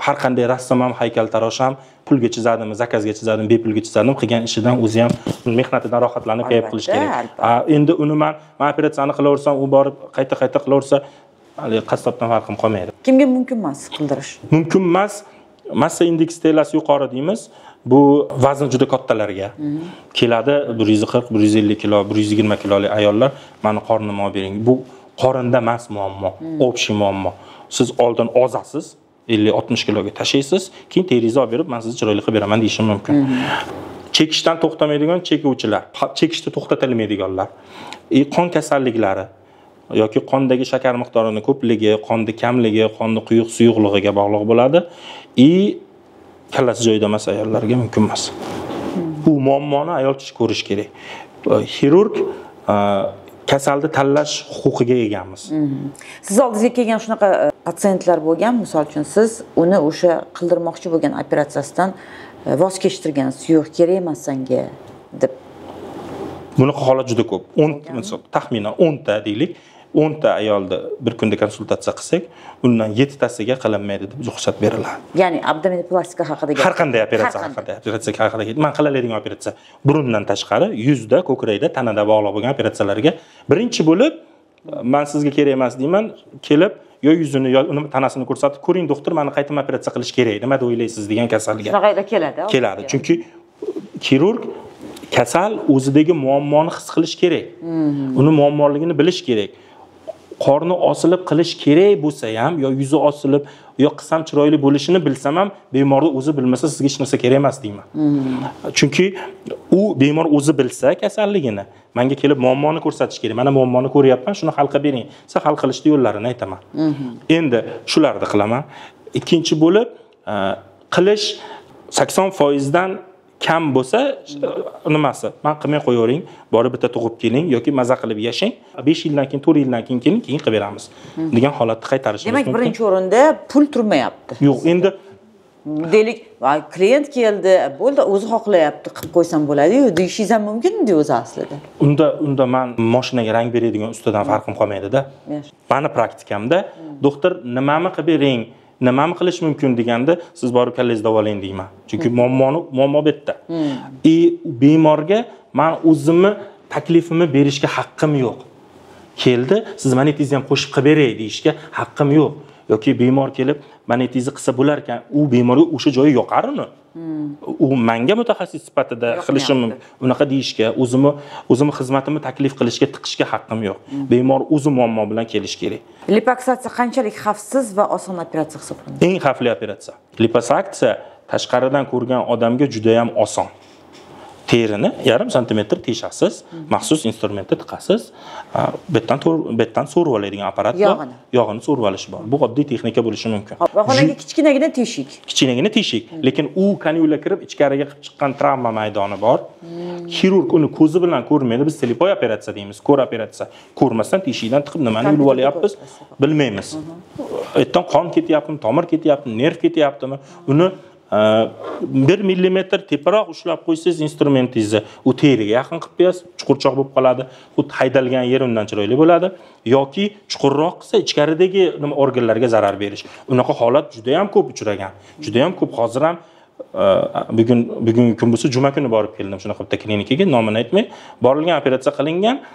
har qanday rassom ham, haykaltarosh ham pulga chizadimi, zakazga chizadimi, bepulga chizadimi, qilgan ishidan o'zi ham mehnatidan rohatlanib kayf qilish kerak. Endi uni men operatsiyani qilaversam, u borib qayta qilaversa, hali qassobdan farqim qolmaydi. Kimga mumkin emas qildirish? Mumkin emas. Massa indeks stelasi yuqori deymiz. Bu vazn juda kattalarga keladi. 140, 150 kilo, 120 kilolik ayollar meni qornimni olib bering. Bu qorinda emas muammo, общий muammo. Siz oldin ozasiz, 50-60 kiloga tashlaysiz, keyin teringizni olib berib, men sizni chiroyli qilib beraman deyishim mumkin. Chekishdan to'xtamaydigan chekuvchilar, chekishni to'xtatilmaydiganlar, qon kasalliklari yoki qondagi shakar miqdorining ko'pligi, qonni kamligi, qonni quyuq suyuqligiga bog'liq bo'ladi. Kallasi joyida emas ayollarga mumkin emas. Bu muammoni ayol kishi ko'rish kerak. Xirurg kasalni tanlash huquqiga egamiz. Siz oldingizga kelgan shunaqa patsientlar bo'lgan, misol uchun siz uni o'sha qildirmoqchi bo'lgan operatsiyasidan voz kechtirgansiz, yo'q kerak emas senga deb. Bunaqa holat juda ko'p. 10 misol taxminan 10 ta deylik, 10 ta ayolni bir kunda konsultatsiya qilsak, undan 7 tasiga qilinmaydi deb ruxsat beriladi. Ya'ni abdomen plastika haqida har qanday operatsiya haqida men qilinadigan operatsiya burundan tashqari yuzda, ko'krakda, tanada bog'liq bo'lgan operatsiyalarga birinchi bo'lib men sizga kerak emas deyman, kelib yo yuzini yo uni tanasini ko'rsatib, ko'ring doktor, meni qayta operatsiya qilish kerak, nima deb o'ylaysiz degan kasalga. Shunaqayda keladi. Keladi. Chunki xirurg kasal o'zidagi muammoni his qilish kerak. Uni muammoligini bilish kerak. Qorni osilib qilish kerak bo'lsa ham, yo yuzi osilib, yo qisam chiroyli bo'lishini bilsam ham, bemorni o'zi bilmasa sizga hech narsa kerak emas deyman. Chunki u bemor o'zi bilsa kasalligini, menga kelib muammoni ko'rsatish kerak. Mana muammoni ko'ryapman, shuni hal qilib bering. Siz hal qilishni yo'llarini aytaman. Endi shularni qilaman. Ikkinchi bo'lib, qilish 80% dan kam bo'lsa, nimasi? Men qilmay qo'yavering, borib bitta tug'ib keling yoki maza qilib yashang. 5 yildan keyin, 4 yildan keyin keyin qilib beramiz degan holatni qaytarishimiz mumkin. Demak, birinchi o'rinda pul turmayapti. Yo'q, endi deylik, klient keldi, bo'ldi, o'zi xohlayapti, qilib qo'ysam bo'ladi-yu, deyishingiz ham mumkin-ku o'zi aslida. Unda men mashinaga rang beradigan ustidan farqim qolmaydi-da. Meni praktikamda doktor nimani qilib bering, nimani qilish mumkin deganda siz borib kallangizni davolang deyman. Chunki muammo bu yerda. Bemorga men o'zimni taklifimni berishga haqqim yo'q. Keldi, siz monetingizni ham qo'shib qilib beray deyishga haqqim yo'q. Yoki bemor kelib, magnetingizni qilsa bo'lar ekan, u bemorga o'sha joyi yoqar uni. U menga mutaxassis sifatida qilishim mumkin. Unaqa deyishga, o'zimni xizmatimni taklif qilishga, tiqishga haqqim yo'q. Bemor o'zi muammo bilan kelish kerak. Lipoaksiya qanchalik xavfsiz va oson operatsiya hisoblanadi? Eng xavfli operatsiya. Lipoaksiya tashqaridan ko'rgan odamga juda ham oson. Terini 1,5 santimetr teshasiz, maxsus instrumentda tiqasiz, betdan so'rib oladigan apparat bor, yog'ini so'rib olish bor. Bu oddiy texnika bo'lishi mumkin. Vaholanki kichkinagina teshik. Kichkinagina teshik, lekin u kanyula kirib ichkariga qilib chiqqan travma maydoni bor. Xirurg uni ko'zi bilan ko'rmaydi. Biz telepoy operatsiya deymiz, ko'r operatsiya. Ko'rmasdan teshikdan tiqib nimani yulib olyapmiz, bilmaymiz. Aytdan qon ketyaptimi, tomir ketyaptimi, nerv ketyaptimi, uni 1 millimetr teparoq ushlab qo'ysangiz instrumentingizni, u teriga yaqin qilib qo'yasiz, chuqurchoq bo'lib qoladi. Xuddi haydalgan yer undan chiroyli bo'ladi yoki chuqurroq qilsa ichkaridagi nima organlarga zarar berish. Unaqa holat juda ham ko'p uchragan. Juda ham ko'p. Hozir ham bugungi kun bo'lsa juma kuni borib keldim shunaqa bitta klinikaga, nomini aytmay, borilgan operatsiya qilingan.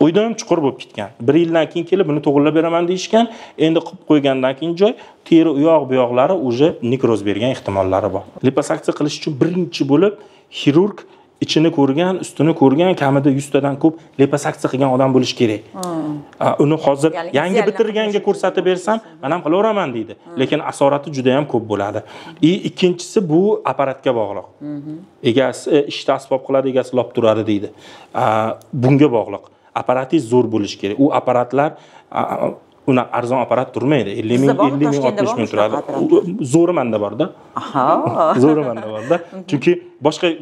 Uyda ham chuqur bo'lib ketgan. 1 yildan keyin kelib buni to'g'rilab beraman deyishgan. Endi qilib qo'ygandan keyin joy teri bu yoqlari уже nekroz bergan ehtimollari bor. Lipoaksiya qilish uchun birinchi bo'lib xirurg ichini ko'rgan, ustini ko'rgan, kamida 100 tadan ko'p lipoaksiya qilgan odam bo'lish kerak. Uni hozir yangi bitirganga ko'rsatib bersam, men ham qilaveraman deydi. Lekin asorati juda ham ko'p bo'ladi. Ikkinchisi bu apparatga bog'liq. Egasi ishda asbob qiladi, egasi lop turadi deydi. Bunga bog'liq. Apparatingiz zo'r bo'lishi kerak. U apparatlar uni arzon apparat turmaydi. 50 ming, 60 ming turadi. Zo'ri menda bor-da. Aha. Zo'ri menda bor-da. Chunki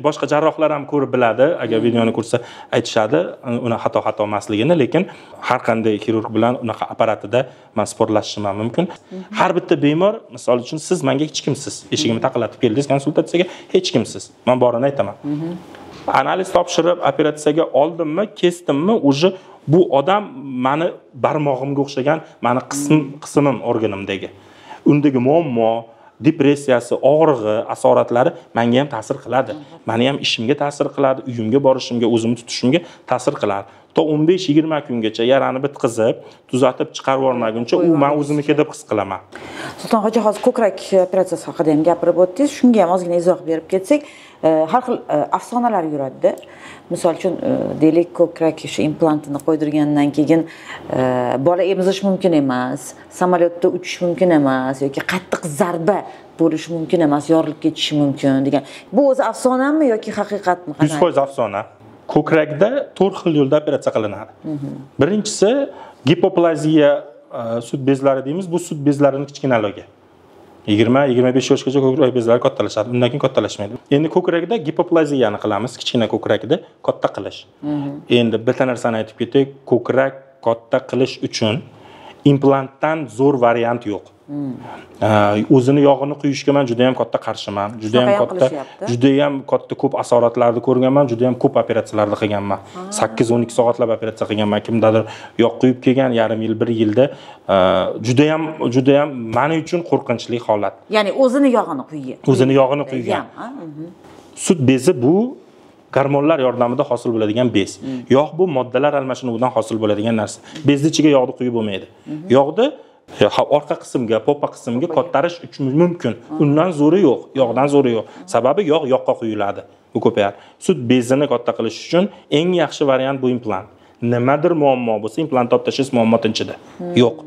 boshqa jarrohlar ham ko'rib biladi, agar videoni ko'rsa aytishadi, uni xato emasligini, lekin har qanday xirurg bilan unaqa apparatida men sportlashishim mumkin. Har bitta bemor, misol uchun siz menga hech kimsiz. Eshigimni taqillatib keldingiz konsultatsiyaga, hech kimsiz. Men borini aytaman. Analiz topshirib operatsiyaga oldimmi, kesdimmi, уже bu odam meni barmog'imga o'xshagan, meni qismim organimdagi. Undagi muammo, depressiyasi, og'rig'i, asoratlari menga ham ta'sir qiladi. Meni ham ishimga ta'sir qiladi, uyimga borishimga, o'zimni tutishimga ta'sir qiladi. To 15-20 kungacha yarani bitqizib, tuzatib chiqarib yormaguncha u men o'zimniki deb his qilaman. Sulton hoji, hozir ko'krak operatsiyasi haqida ham gapirib o'tdingiz. Shunga ham ozgina izoh berib ketsak, har xil afsonalar yuradi. Misol uchun, deylik, ko'krak implantini qo'ydirgandan keyin bola emizish mumkin emas, samolyotda uchish mumkin emas yoki qattiq zarba bo'lishi mumkin emas, yorilib ketishi mumkin degan. Bu o'zi afsonami yoki haqiqatmi? 100% afsona. Ko'krakda 4 xil yo'lda operatsiya qilinadi. Birinchisi gipoplaziya sut bezlari deymiz. Bu sut bezlarining kichkinaligi. 20-25 yoshgacha ko'krak bezlari kattalashadi. Undan keyin kattalashmaydi. Endi ko'krakda gipoplaziyani qilamiz, kichkina ko'krakda katta qilish. Endi bitta narsani aytib ketaylik, ko'krak katta qilish uchun implantdan zo'r variant yo'q. O'zini yog'ini quyishga men juda ham katta qarshiman. Juda ham katta ko'p asoratlarni ko'rganman, juda ham ko'p operatsiyalarni qilganman. 8-12 soatlab operatsiya qilganman. Kimdadir yog' quyib kelgan, yarim yil, 1 yilda juda ham men uchun qo'rqinchli holat. Ya'ni o'zini yog'ini quygan. O'zini yog'ini quygan. Sut bezi bu gormonlar yordamida hosil bo'ladigan bez. Yog' bu moddalar almashinuvidan hosil bo'ladigan narsa. Bezni ichiga yog'ni quyib bo'lmaydi. Yog'ni orqa qismga, popa qismga ko'tarish uchun mumkin. Undan zo'ri yo'q, yog'dan zo'ri yo'q. Sababi yog' yoqqa quyiladi. Bu ko'payadi. Sut bezini katta qilish uchun eng yaxshi variant bu implant. Nimadir muammo bo'lsa, implant olib tashlash muammo tinchida. Yo'q.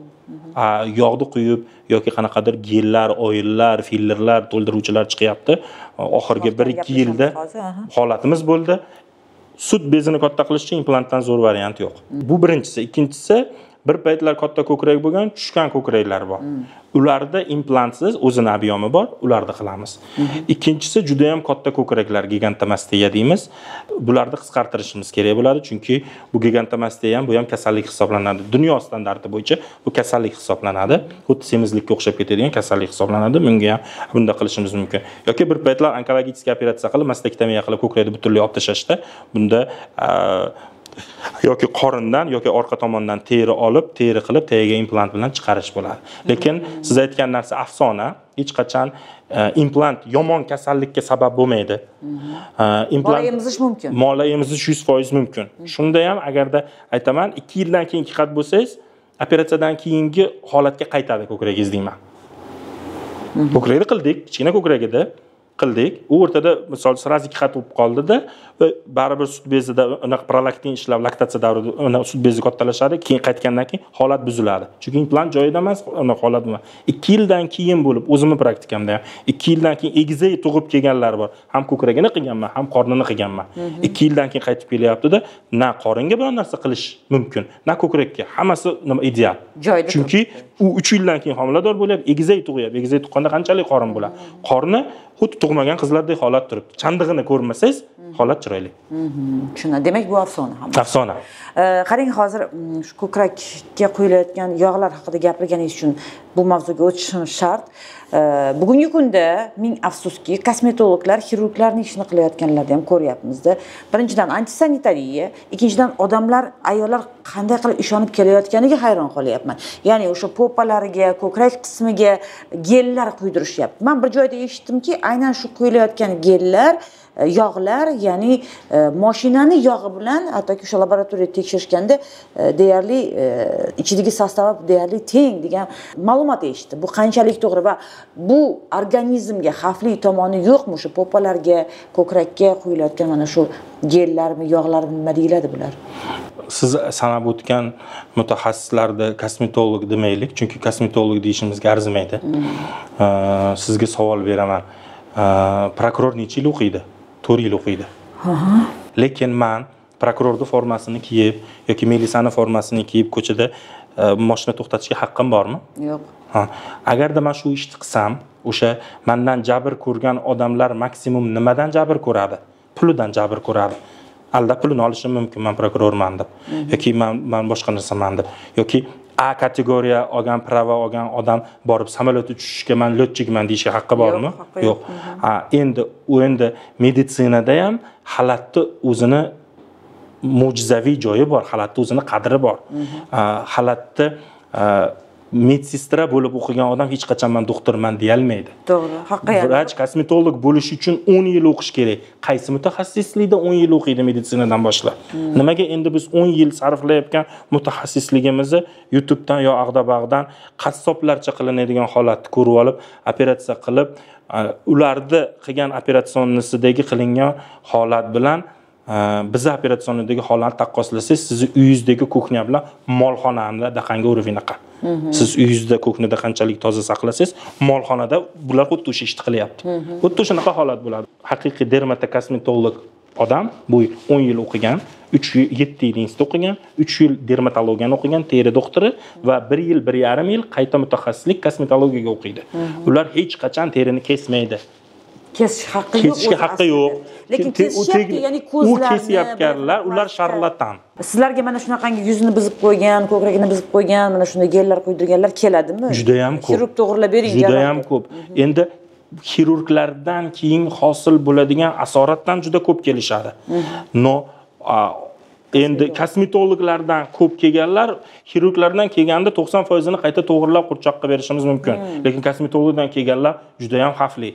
Yog'ni quyib yoki qanaqadir gellar, oyillar, fillerlar, to'ldiruvchilar chiqyapti. Oxirgi 1-2 yilda holatimiz bo'ldi. Sut bezini katta qilish uchun implantdan zo'r variant yo'q. Bu birinchisi. Ikkinchisi, bir paytlar katta ko'krak bo'lgan, tushgan ko'kraklar bor. Ularda implantsiz o'zini obyomi bor, ularda qilamiz. Ikkinchisi juda ham katta ko'kraklar, gigantomastiya deymiz. Bularni qisqartirishimiz kerak bo'ladi, chunki bu gigantomastiya ham bu ham kasallik hisoblanadi. Dunyo standarti bo'yicha bu kasallik hisoblanadi. Xuddi semizlikka o'xshab ketadigan kasallik hisoblanadi. Bunga ham bunda qilishimiz mumkin. Yoki bir paytlar onkologik operatsiya qilib, mastektomiya qilib ko'krakni butunlay olib tashlashda, bunda yoki qorindan yoki orqa tomondan teri olib, teri qilib, tagiga implant bilan chiqarish bo'ladi. Lekin siz aytgan narsa afsona, hech qachon implant yomon kasallikka sabab bo'lmaydi. Bola emizish mumkin. Bola emizish 100% mumkin. Shunda ham agarda aytaman, 2 yildan keyingi qat bo'lsangiz, operatsiyadan keyingi holatga qaytadi ko'kragingiz deyman. Ko'krakda qildik, kichkina ko'kragida qildik. U o'rtada misol sraz 2 xat bo'lib qoldida, baribir sut bezida unaqa prolaktin ishlab laktatsiya davrida uni sut bezi kattalashadi, keyin qaytgandan keyin holat buziladi. Chunki implant joyida emas, uni holat nima? 2 yildan keyin bo'lib, o'zimning praktikamda ham 2 yildan keyin egizak tug'ib kelganlar bor. Ham ko'kragini qilganman, ham qornini qilganman. 2 yildan keyin qaytib kelyapti-da, na qoringa biror narsa qilish mumkin, na ko'krakka. Hammasi nima ideal. Chunki u 3 yildan keyin homilador bo'lyapti, egizak tug'yapti. Egizak tuqqanda qanchalik qorin bo'ladi? Qorni xuddi tug'magan qizlardek holat turibdi. Chandig'ini ko'rmasangiz, holat chiroyli. Tushunadi. Demak, bu afsona ham. Afsona. Qarang, hozir shu ko'krakka quyilayotgan yog'lar haqida gapirganingiz uchun bu mavzuga o'tishimiz shart. Bugungi kunda ming afsuski, kosmetologlar, xirurglarning ishini qilayotganlarni ham ko'ryapmiz-da. Birinchidan antisanitariya, ikkinchidan odamlar, ayollar qanday qilib ishonib kelayotganiga hayron qolyapman. Ya'ni o'sha popalariga, ko'krak qismiga gellar quydirishyapti. Men bir joyda eshitdimki, aynan shu quyilayotgan gellar, yog'lar, ya'ni mashinani yog'i bilan hattoki o'sha laboratoriyada tekshirishganda deyarli ichidagi sostavi deyarli teng degan ma'lumot eshitdim. Bu qanchalik to'g'ri va bu organizmga xavfli tomoni yo'qmi shu popalarga, ko'krakka quyilayotgan mana shu gellarmi, yog'larmi, nima deyiladi bular? Siz sanab o'tgan mutaxassislarni kosmetolog demaylik, chunki kosmetolog deyishimizga arzimaydi. Sizga savol beraman. Prokuror necha yil o'qiydi? 4 yil o'qiydi. Lekin men prokurorning formasini kiyib yoki milisani formasini kiyib ko'chada mashina to'xtatishga haqqim bormi? Yo'q. Agarda men shu ishni qilsam, o'sha mendan jabr ko'rgan odamlar maksimum nimadan jabr ko'radi? Pulidan jabr ko'radi. Alda pulini olishim mumkin, men prokurorman deb. Yoki men boshqa narsaman deb. Yoki A kategoriya olgan, prava olgan odam borib samolyot uchishga men lotchikman deyishga haqqi bormi? Yo'q. Endi meditsinada ham xalatni o'zini mo'jizaviy joyi bor, xalatni o'zini qadri bor. Xalatni medsestra bo'lib o'qigan odam hech qachon men doktorman deya olmaydi. To'g'ri, haqiqatan. Vrach, kosmetolog bo'lish uchun 10 yil o'qish kerak. Qaysi mutaxassislikda 10 yil o'qiydi meditsinadan boshlab? Nimaga endi biz 10 yil sarflayotgan mutaxassisligimizni YouTubedan yo ag'dabag'dan qassoblarcha qilinadigan holatni ko'rib olib, operatsiya qilib, ularda qilgan operatsionisidagi qilingan holat bilan bizni operatsiyonidagi holatni taqqoslasangiz, sizni uyingizdagi kuxnya bilan molxonada qanday urovinaqa. Siz uyingizda ko'knida qanchalik toza saqlasangiz, molxonada bular xuddi o'sha ishni qilyapti. Xuddi shunaqa holat bo'ladi. Haqiqiy dermatokosmetolog odam bu 10 yil o'qigan, 7 yil institut o'qigan, 3 yil dermatologiyani o'qigan, teri doktori va 1 yil, 1,5 yil qayta mutaxassislik kosmetologiyaga o'qiydi. Ular hech qachon terini kesmaydi. Kesish haqqi yo'q. Kesishga haqqi yo'q. Lekin kesishyapti, ya'ni ko'zlarni. U kesyapganlar, ular sharlatan. Sizlarga mana shunaqangi yuzini buzib qo'ygan, ko'kragini buzib qo'ygan, mana shunday gellar quydirganlar keladimi? Juda ham ko'p. Xirurg to'g'rilab bering. Juda ham ko'p. Endi xirurglardan keyin hosil bo'ladigan asoratdan juda ko'p kelishadi. Endi kosmetologlardan ko'p kelganlar, xirurglardan kelganda 90% ni qayta to'g'rilab qurchoqqa berishimiz mumkin. Lekin kosmetologdan kelganlar juda ham xavfli.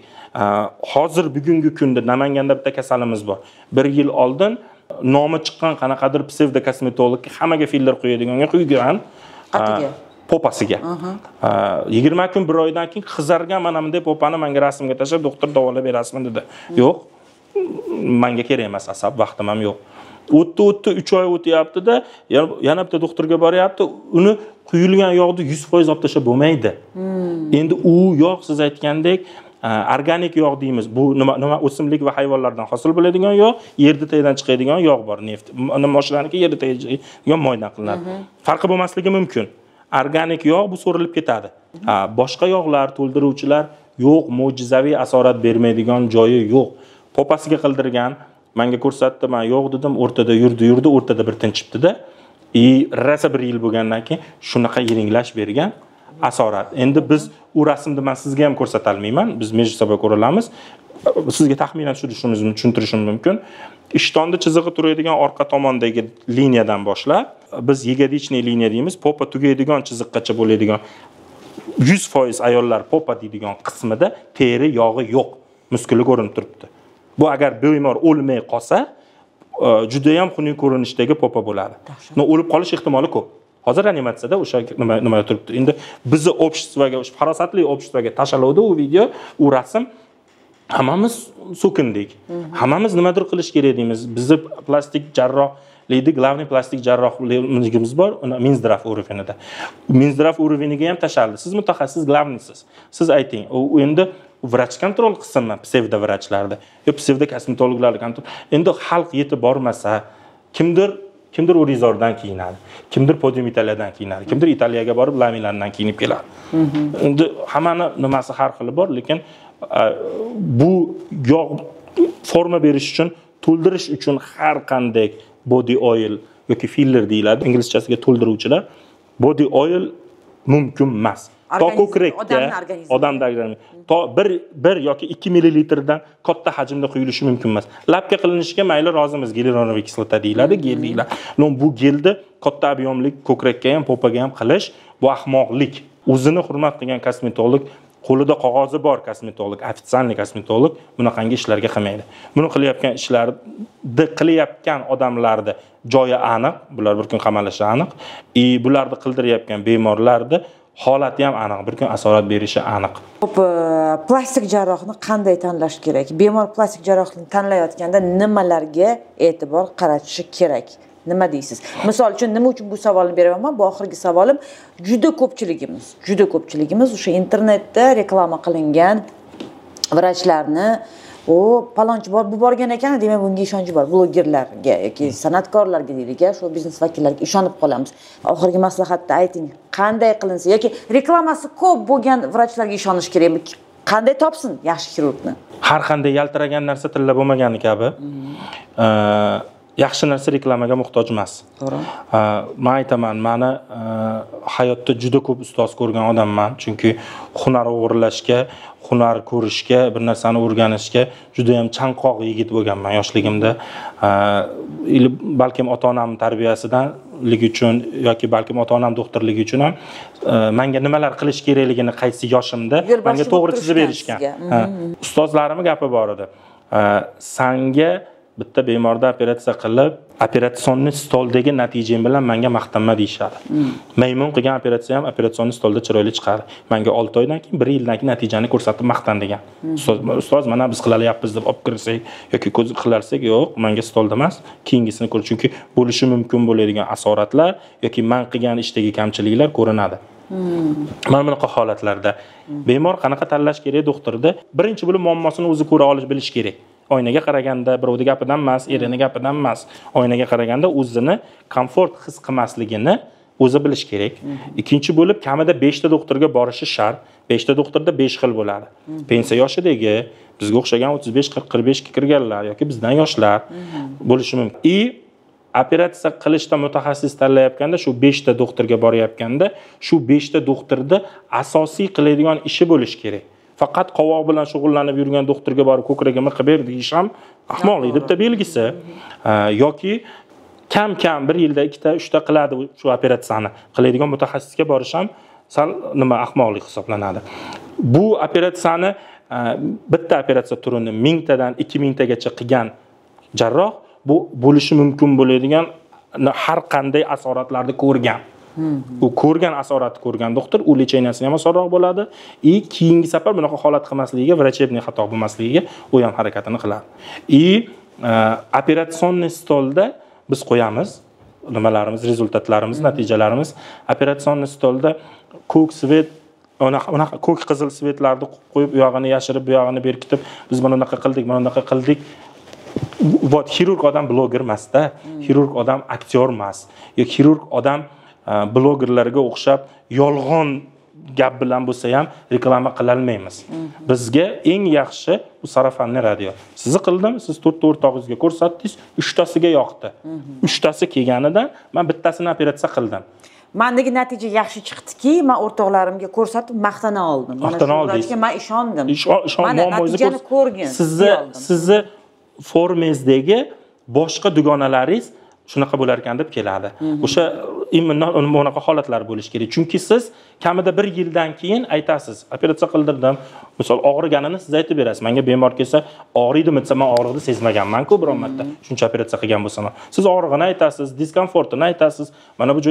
Hozir bugungi kunda Namanganda bitta kasalimiz bor. 1 yil oldin nomi chiqqan qanaqadir psevdo kosmetolog hammaga filler qo'yadiganga quygan. Popasiga. 20 kun 1 oydan keyin qizargan mana bunday popani menga rasmga tashlab, doktor davolab berasizmi dedi. Yo'q. Menga kerak emas, asab vaqtim ham yo'q. O'tdi 3 oy o'tyapti-da, yana bitta doktorga boryapti. Uni quyilgan yog'ni 100% olib tashlab bo'lmaydi. Endi u yog' siz aytgandek organik yog' deymiz. Bu nima o'simlik va hayvonlardan hosil bo'ladigan yog', yerda taydan chiqadigan yog' bor, neft. Mashinaniki yerda taydan moydan qilinadi. Farqi bo'lmasligi mumkin. Organik yog' bu so'rilib ketadi. Boshqa yog'lar, to'ldiruvchilar yo'q, mo'jizaviy asorat bermaydigan joyi yo'q. Popasiga qildirgan, menga ko'rsatdi, men yo'q dedim, o'rtada yurdi, o'rtada bir tinchibdi-da. Rasa 1 yil bo'lgandan keyin shunaqa yiringlash bergan asorat. Endi biz u rasmni men sizga ham ko'rsata olmayman. Biz mejlisda ko'ramiz. Sizga taxminan tushuntirishim mumkin. Ishtonni chizig'i turadigan orqa tomondagi liniyadan boshlab, biz yegadichniy liniya deymiz, popa tugaydigan chiziqgacha bo'ladigan 100% ayollar popa deydigan qismida teri yog'i yo'q, muskuli ko'rinib turibdi. Bu agar bemor o'lmay qolsa, juda ham xunuk ko'rinishdagi popa bo'ladi. O'lib qolish ehtimoli ko'p. Hozir animatsiyada o'sha nima turibdi. Endi bizni обществоga, o'sha farosatli обществоga tashaladi u video, u rasm. Hammamiz so'kindik. Hammamiz nimadir qilish kerak deymiz. Bizni plastik jarrohlikda главный plastik jarrohligimiz bor, uni Minzdrav уровенida. Minzdrav уровениga ham tashaldi. Siz mutaxassis, главныйsiz. Siz ayting, u endi vrach kontrol qilsinmi psevdo vrachlarda yo psevdo kosmetologlarni kontrol. Endi xalq yetib bormasa, kimdir Urizordan kiyinadi, kimdir Podium Italiyadan kiyinadi, kimdir Italiyaga borib Lamilandan kiyinib keladi. Endi hammani nimasi har xil bor, lekin bu yog' forma berish uchun, to'ldirish uchun har qanday body oil yoki filler deyiladi, inglizchasiga to'ldiruvchilar, body oil mumkin emas. To ko'krakka, odamda to 1 yoki 2 millilitrdan katta hajmda quyilishi mumkin emas. Labga qilinishiga mayli rozimiz, gialuronovik kislota deyiladi, gel deyiladi. Bu gelni katta ob'yomli ko'krakka ham, popaga ham qilish bu ahmoqlik. O'zini hurmat qilgan kosmetolog, qo'lida qog'ozi bor kosmetolog, ofitsialniy kosmetolog bunaqangi ishlarga qilmaydi. Buni qilayotgan odamlarda joyi aniq, bular bir kun qamalishi aniq, bularni qildirayotgan bemorlarda holati ham aniq, bir kun asorat berishi aniq. Plastik jarrohni qanday tanlash kerak? Bemor plastik jarrohlikni tanlayotganda nimalarga e'tibor qaratishi kerak? Nima deysiz? Misol uchun nima uchun bu savolni beraman? Bu oxirgi savolim. Juda ko'pchiligimiz o'sha internetda reklama qilingan vrachlarni palonchi bor, bu borgan ekan, demak bunga ishonchi bor. Blogerlarga yoki san'atkorlarga deylik, shu biznes vakillariga ishonib qolamiz. Oxirgi maslahatni ayting, qanday qilinsa yoki reklamasi ko'p bo'lgan vrachlarga ishonish kerakmi? Qanday topsin yaxshi xirurgni? Har qanday yaltiragan narsa tilla bo'lmagani kabi. Yaxshi narsa reklamaga muhtoj emas. To'g'ri. Men aytaman, meni hayotda juda ko'p ustoz ko'rgan odamman, chunki hunar o'g'irlashga, hunar ko'rishga, bir narsani o'rganishga juda ham chanqoq yigit bo'lganman yoshligimda. Balkim ota-onam tarbiyasidanligi uchun yoki balkim ota-onam doktorligi uchun ham menga nimalar qilish kerakligini qaysi yoshimda menga to'g'ri chizib berishgan. Ustozlarimning gapi bor edi. Senga bitta bemorda operatsiya qilib, operatsion stoldagi natijam bilan menga maqtanma deyshadi. Maymun qilgan operatsiya ham operatsion stolda chiroyli chiqadi. Menga 6 oydan keyin 1 yildan keyin natijani ko'rsatib maqtan degan. Ustoz mana biz qilalyapmiz deb olib kirsak yoki ko'z qilarsak, yo'q, menga stolda emas, keyingisini ko'r, chunki bo'lishi mumkin bo'ladigan asoratlar yoki men qilgan ishdagi kamchiliklar ko'rinadi. Mana bunaqa holatlarda bemor qanaqa tanlash kerak doktorda? Birinchi bo'lib muammosini o'zi ko'ra olish, bilish kerak. Oynaga qaraganda, birovning gapidan emas, erining gapidan emas, oynaga qaraganda o'zini komfort his qilmasligini o'zi bilish kerak. Ikkinchi bo'lib kamida 5 ta doktorga borishi shart. 5 ta doktorda 5 xil bo'ladi. Pensiya yoshidagi, bizga o'xshagan 35, 40, 45 ga kirganlar yoki bizdan yoshlar bo'lishi mumkin. Operatsiya qilishda mutaxassis tanlayotganda shu 5 ta doktorga borayotganda, shu 5 ta doktorda asosiy qiladigan ishi bo'lish kerak. Faqat qovoq bilan shug'ullanib yurgan doktorga borib ko'kragimni qilib ber deyish ham ahmoqlik deb belgisi. Yoki kam bir yilda 2 ta 3 ta qiladi shu operatsiyani qiladigan mutaxassisga borish ham sal nima ahmoqlik hisoblanadi. Bu operatsiyani bitta operatsiya turini 1000 tadan 2000 tagacha qilgan jarroh bu bo'lishi mumkin bo'ladigan har qanday asoratlarni ko'rgan. U ko'rgan asoratni ko'rgan doktor, u lecheniyasi ham osonroq bo'ladi. Keyingi safar bunaqa holat qilmasligiga, vrachebniy xato bo'lmasligiga u ham harakatini qiladi. Operatsion stolda biz qo'yamiz nimalarimiz, rezultatlarimiz, natijalarimiz. Operatsion stolda ko'k svet, unaqa ko'k qizil svetlarni qo'yib, u yog'ini yashirib, bu yog'ini berkitib, biz mana bunaqa qildik, mana bunaqa qildik. Xirurg odam bloger emas-da, xirurg odam aktyor emas. Yoki xirurg odam blogerlarga o'xshab yolg'on gap bilan bo'lsa ham reklama qila olmaymiz. Bizga eng yaxshi bu sarafanli radio. Sizni qildim, siz 4 ta o'rtog'ingizga ko'rsatdingiz, 3 tasiga yoqdi. 3 tasi kelganidan men bittasini operatsiya qildim. Mendagi natija yaxshi chiqdiki, men o'rtoqlarimga ko'rsatib maqtana oldim. Mana shu vrachga men ishondim. Mana natijani ko'rgin. Sizni formangizdagi boshqa dugonalaringiz shunaqa bo'lar ekan deb keladi. O'sha immundan bunaqa holatlar bo'lish kerak. Chunki siz kamida 1 yildan keyin aytasiz, operatsiya qildirdim. Misol og'riganini siz aytib berasiz. Menga bemor kelsa, og'riydimi desa, men og'riqni sezmaganman-ku biron marta. Shuncha operatsiya qilgan bo'lsam. Siz og'rig'ini aytasiz, diskomfortini aytasiz. Mana bu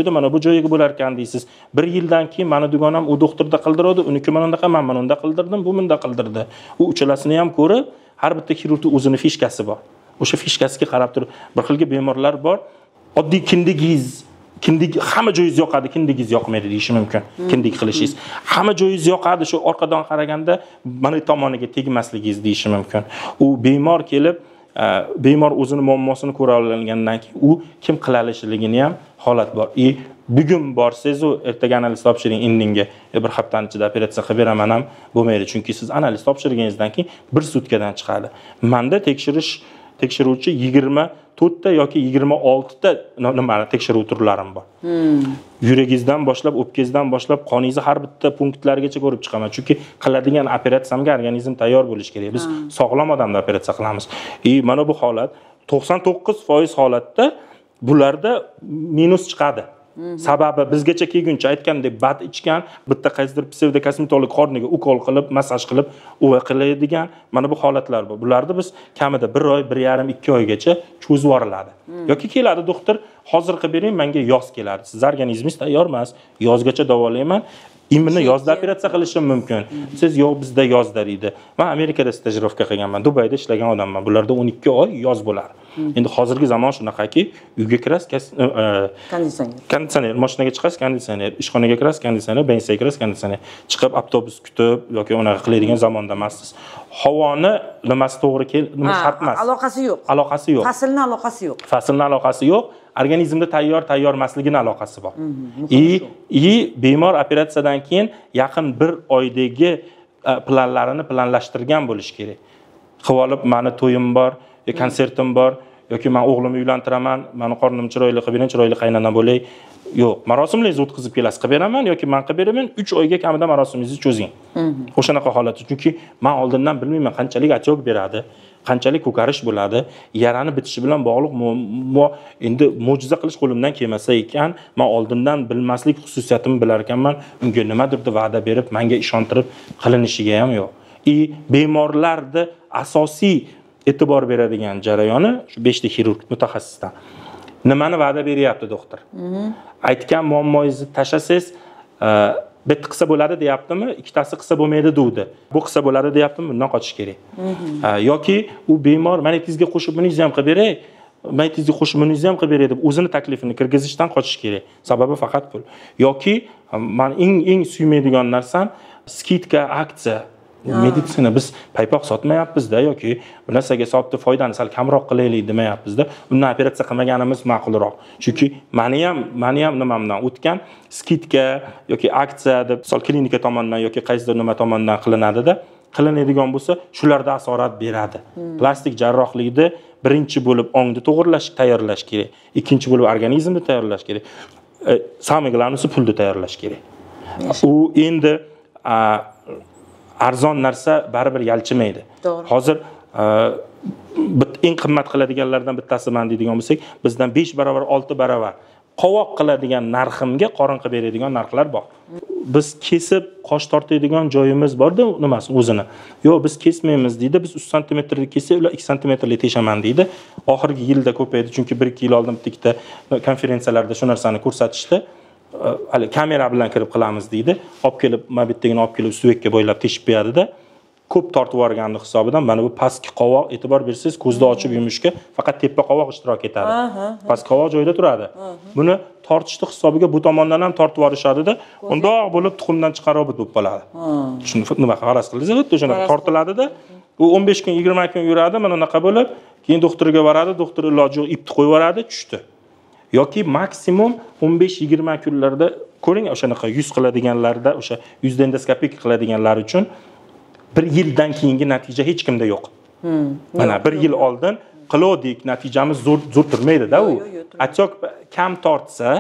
joyiga bo'lar ekan deysiz. 1 yildan keyin meni dugonam u doktorda qildiradi, uniki men unda men unda qildirdim, bu menda qildirdi. U uchalasini ham ko'rib, har bitta xirurgning o'zining fishkasi bor. O'sha fishkasiga qarab turib, bir xilga bemorlar bor. Oddiy kindik hamma joyingiz yoqadi, kindigingiz yoqmaydi deyish mumkin. Kindik qilishingiz. Hamma joyingiz yoqadi, shu orqadan qaraganda mana tomoniga tegmasligingiz deyish mumkin. U bemor kelib, bemor o'zining muammosini ko'ra olgandan keyin u kim qilalishligini ham holat bor. Bugun borsangiz, ertaga analiz topshiring indinga. Bir haftaning ichida operatsiya qilib beraman ham bo'lmaydi, chunki siz analiz topshirganingizdan keyin 1 sutkadan chiqadi. Menda tekshiruvchi 24 ta yoki 26 ta nimani tekshiruv turlarim bor. Yuragingizdan boshlab, o'pkangizdan boshlab, qoningizni har bitta punktlarigacha ko'rib chiqaman. Chunki qiladigan operatsiyamga organizm tayyor bo'lish kerak. Biz sog'lom odamda operatsiya qilamiz. Mana bu holat 99% holatda bularda minus chiqadi. Sababi bizgacha kelguncha aytgandek bad ichgan, bitta qaysidir psevdokosmetolog qorniga ukol qilib, massaj qilib, uva qiladigan mana bu holatlar bor. Bularda biz kamida 1 oy, 1,5, 2 oygacha cho'zib yuboriladi. Yoki keladi doktor, hozir qilib bering, menga yoz keladi. Siz organizmingiz tayyor emas, yozgacha davolayman. Immunni yozda operatsiya qilishim mumkin. Siz yo'q, bizda yozda deydi. Men Amerikada stajirovka qilganman, Dubayda ishlagan odamman. Bularda 12 oy yoz bo'ladi. Endi hozirgi zamon shunaqaki, uyga kirasiz, konditsioner, mashinaga chiqasiz, konditsioner, ishxonaga kirasiz, konditsioner, benzinga kirasiz, konditsioner. Chiqib avtobus kutib yoki unaqa qiladigan zamonda emassiz. Havoni nimasi to'g'ri nima shart emas. Aloqasi yo'q. Aloqasi yo'q. Faslning aloqasi yo'q. Organizmda tayyor emasligining aloqasi bor. Bemor operatsiyadan keyin yaqin 1 oydagi planlarini planlashtirgan bo'lish kerak. Qilib olib, meni to'yim bor, konsertim bor yoki men o'g'limni uylantiraman, meni qornim chiroyli qilib bering, chiroyli qaynona bo'lay. Yo'q, marosimlarni o'tkazib kelasiz, qilib beraman yoki men qilib beraman, 3 oyga kamida marosimingizni cho'zing. O'shanaqa holat. Chunki men oldindan bilmayman qanchalik atyok beradi, qanchalik ko'karish bo'ladi, yarani bitishi bilan bog'liq endi mo'jiza qilish qo'limdan kelmasa ekan, men oldindan bilmaslik xususiyatimni bilar ekanman, unga nimadir deb va'da berib, menga ishontirib qilinishiga ham yo'q. Bemorlarda asosiy e'tibor beradigan jarayoni shu 5 ta xirurg mutaxassisdan. Nimani va'da beryapti doktor? Aytgan muammongizni tashlasangiz, bitta qilsa bo'ladi deyaptimi, ikkitasi qilsa bo'lmaydi degdi. Bu qilsa bo'ladi deyaptimi, bundan qochish kerak. Yoki u bemor magnetizga qo'shib buningizni ham qilib beray, magnetizga qo'shib buningizni ham qilib beray deb o'zini taklifini kirgizishdan qochish kerak. Sababi faqat pul. Yoki men eng suymaydigan narsam skidka, aksiya. Meditsina biz paypoq sotmayapmiz-da yoki bir narsaga sotib foydani sal kamroq qilaylik demayapmiz-da. Undan operatsiya qilmaganimiz ma'qulroq. Chunki meni ham nimamdan o'tgan skidka yoki aksiya deb misol klinika tomonidan yoki qaysidir nima tomonidan qilinadi-da, qilinadigan bo'lsa, shularda asorat beradi. Plastik jarrohlikda birinchi bo'lib ongni to'g'irlash, tayyorlash kerak. Ikkinchi bo'lib organizmni tayyorlash kerak. Samый главныйsi pulni tayyorlash kerak. U endi arzon narsa baribir yalchimaydi. Hozir eng qimmat qiladiganlardan bittasi men deydigan bo'lsak, bizdan 5 barobar, 6 barobar qovoq qiladigan narximga qorin qilib beradigan narxlar bor. Biz kesib qosh tortadigan joyimiz bor-da, nimasi o'zini. Yo'q, biz kesmaymiz deydi. Biz 3 santimetrlik kelsa, ular 2 santimetrlik teshaman deydi. Oxirgi yilda ko'paydi, chunki 1-2 yil oldin bitta konferensiyalarda shu narsani ko'rsatishdi. Hali kamera bilan kirib qilamiz deydi. Olib kelib, mabitdagini olib kelib suvakka bo'ylab teshib beradi-da. Ko'p tortib yuborganlik hisobidan mana bu pastki qovoq, e'tibor bersangiz, ko'zni ochib yumishga faqat tepa qovoq ishtirok etadi. Pastki qovoq joyida turadi. Buni tortishni hisobiga bu tomondan ham tortib yuborishadi-da, undoq bo'lib tuxumdan chiqarib bo'lib qoladi. Shuni nima faras qildingiz, xuddi o'shanaqa tortiladi-da. U 15 kun, 20 kun yuradi, mana unaqa bo'lib, keyin doktorga boradi, doktor iloji yo'q ipni qo'yib yuboradi, tushdi. Yoki maksimum 15-20 kunlarda ko'ring, o'shanaqa yuz qiladiganlarda, o'sha yuzda endoskopik qiladiganlar uchun 1 yildan keyingi natija hech kimda yo'q. Mana 1 yil oldin qildik, natijamiz zo'r turmaydi-da u. Atyok kam tortsa,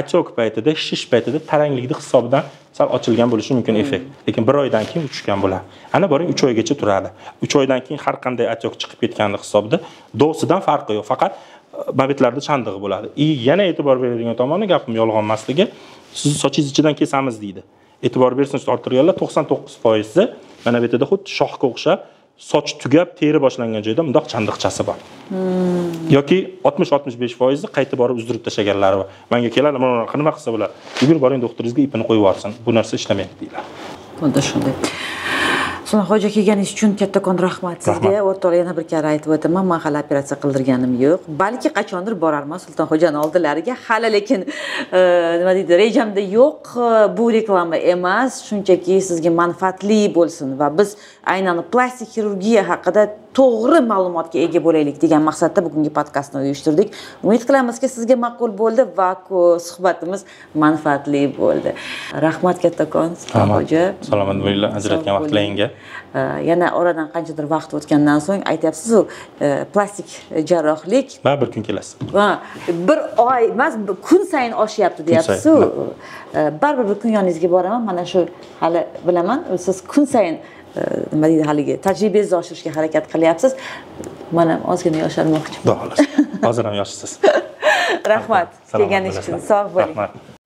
atyok paytida, shish paytida taranglikni hisobidan sal ochilgan bo'lishi mumkin effekt. Lekin 1 oydan keyin tushgan bo'ladi. Ana boring 3 oygacha turadi. 3 oydan keyin har qanday atyok chiqib ketganlik hisobida dosidan farqi yo'q. Faqat babetlarda chandig'i bo'ladi. Yana e'tibor beradigan tomoni, gapim yolg'on emasligi, siz sochingiz ichidan kesamiz deydi. E'tibor bersangiz orttirganlar 99% mana bu yerda xuddi shoxga o'xshab soch tugab, teri boshlangan joyda bundoq chandiqchasi bor. Yoki 60-65% qaytib borib uzdirib tashlaganlari bor. Menga keladi, mana nima qilsa bo'ladi? Yugurib boring doktoringizga ipini qo'yib yuborsin. Bu narsa ishlamaydi deydilar. Xuddi shunday. Hoja kelganingiz uchun kattakon rahmat sizga. O'rtoqlar yana bir karra aytib o'taman, men hali operatsiya qildirganim yo'q. Balki qachondir borarman Sultonxo'jani oldilariga. Hali lekin nima deydi, rejamda yo'q. Bu reklama emas, shunchaki sizga manfaatli bo'lsin va biz aynan plastik xirurgiya haqida to'g'ri ma'lumotga ega bo'laylik degan maqsadda bugungi podkastni uyushtirdik. Umid qilamizki, sizga ma'qul bo'ldi va suhbatimiz manfaatli bo'ldi. Rahmat kattakon Sultonxo'ja. Salomat bo'linglar, ajratgan vaqtlaringga. Yana oradan qanchadir vaqt o'tgandan so'ng aytyapsiz-ku, plastik jarrohlik bir kun kelasiz. Bir oy emas, kun sayin oshyapti deyapsiz-ku. Baribir bir kun yoningizga boraman. Mana shu hali bilaman, siz kun sayin nima deydi, haligi tajribangizni oshirishga harakat qilyapsiz. Mana ozgina yosharmoqchiman. Xudo xohlasa. Hozir ham yoshsiz. Rahmat. Kelganingiz uchun sog' bo'ling. Rahmat.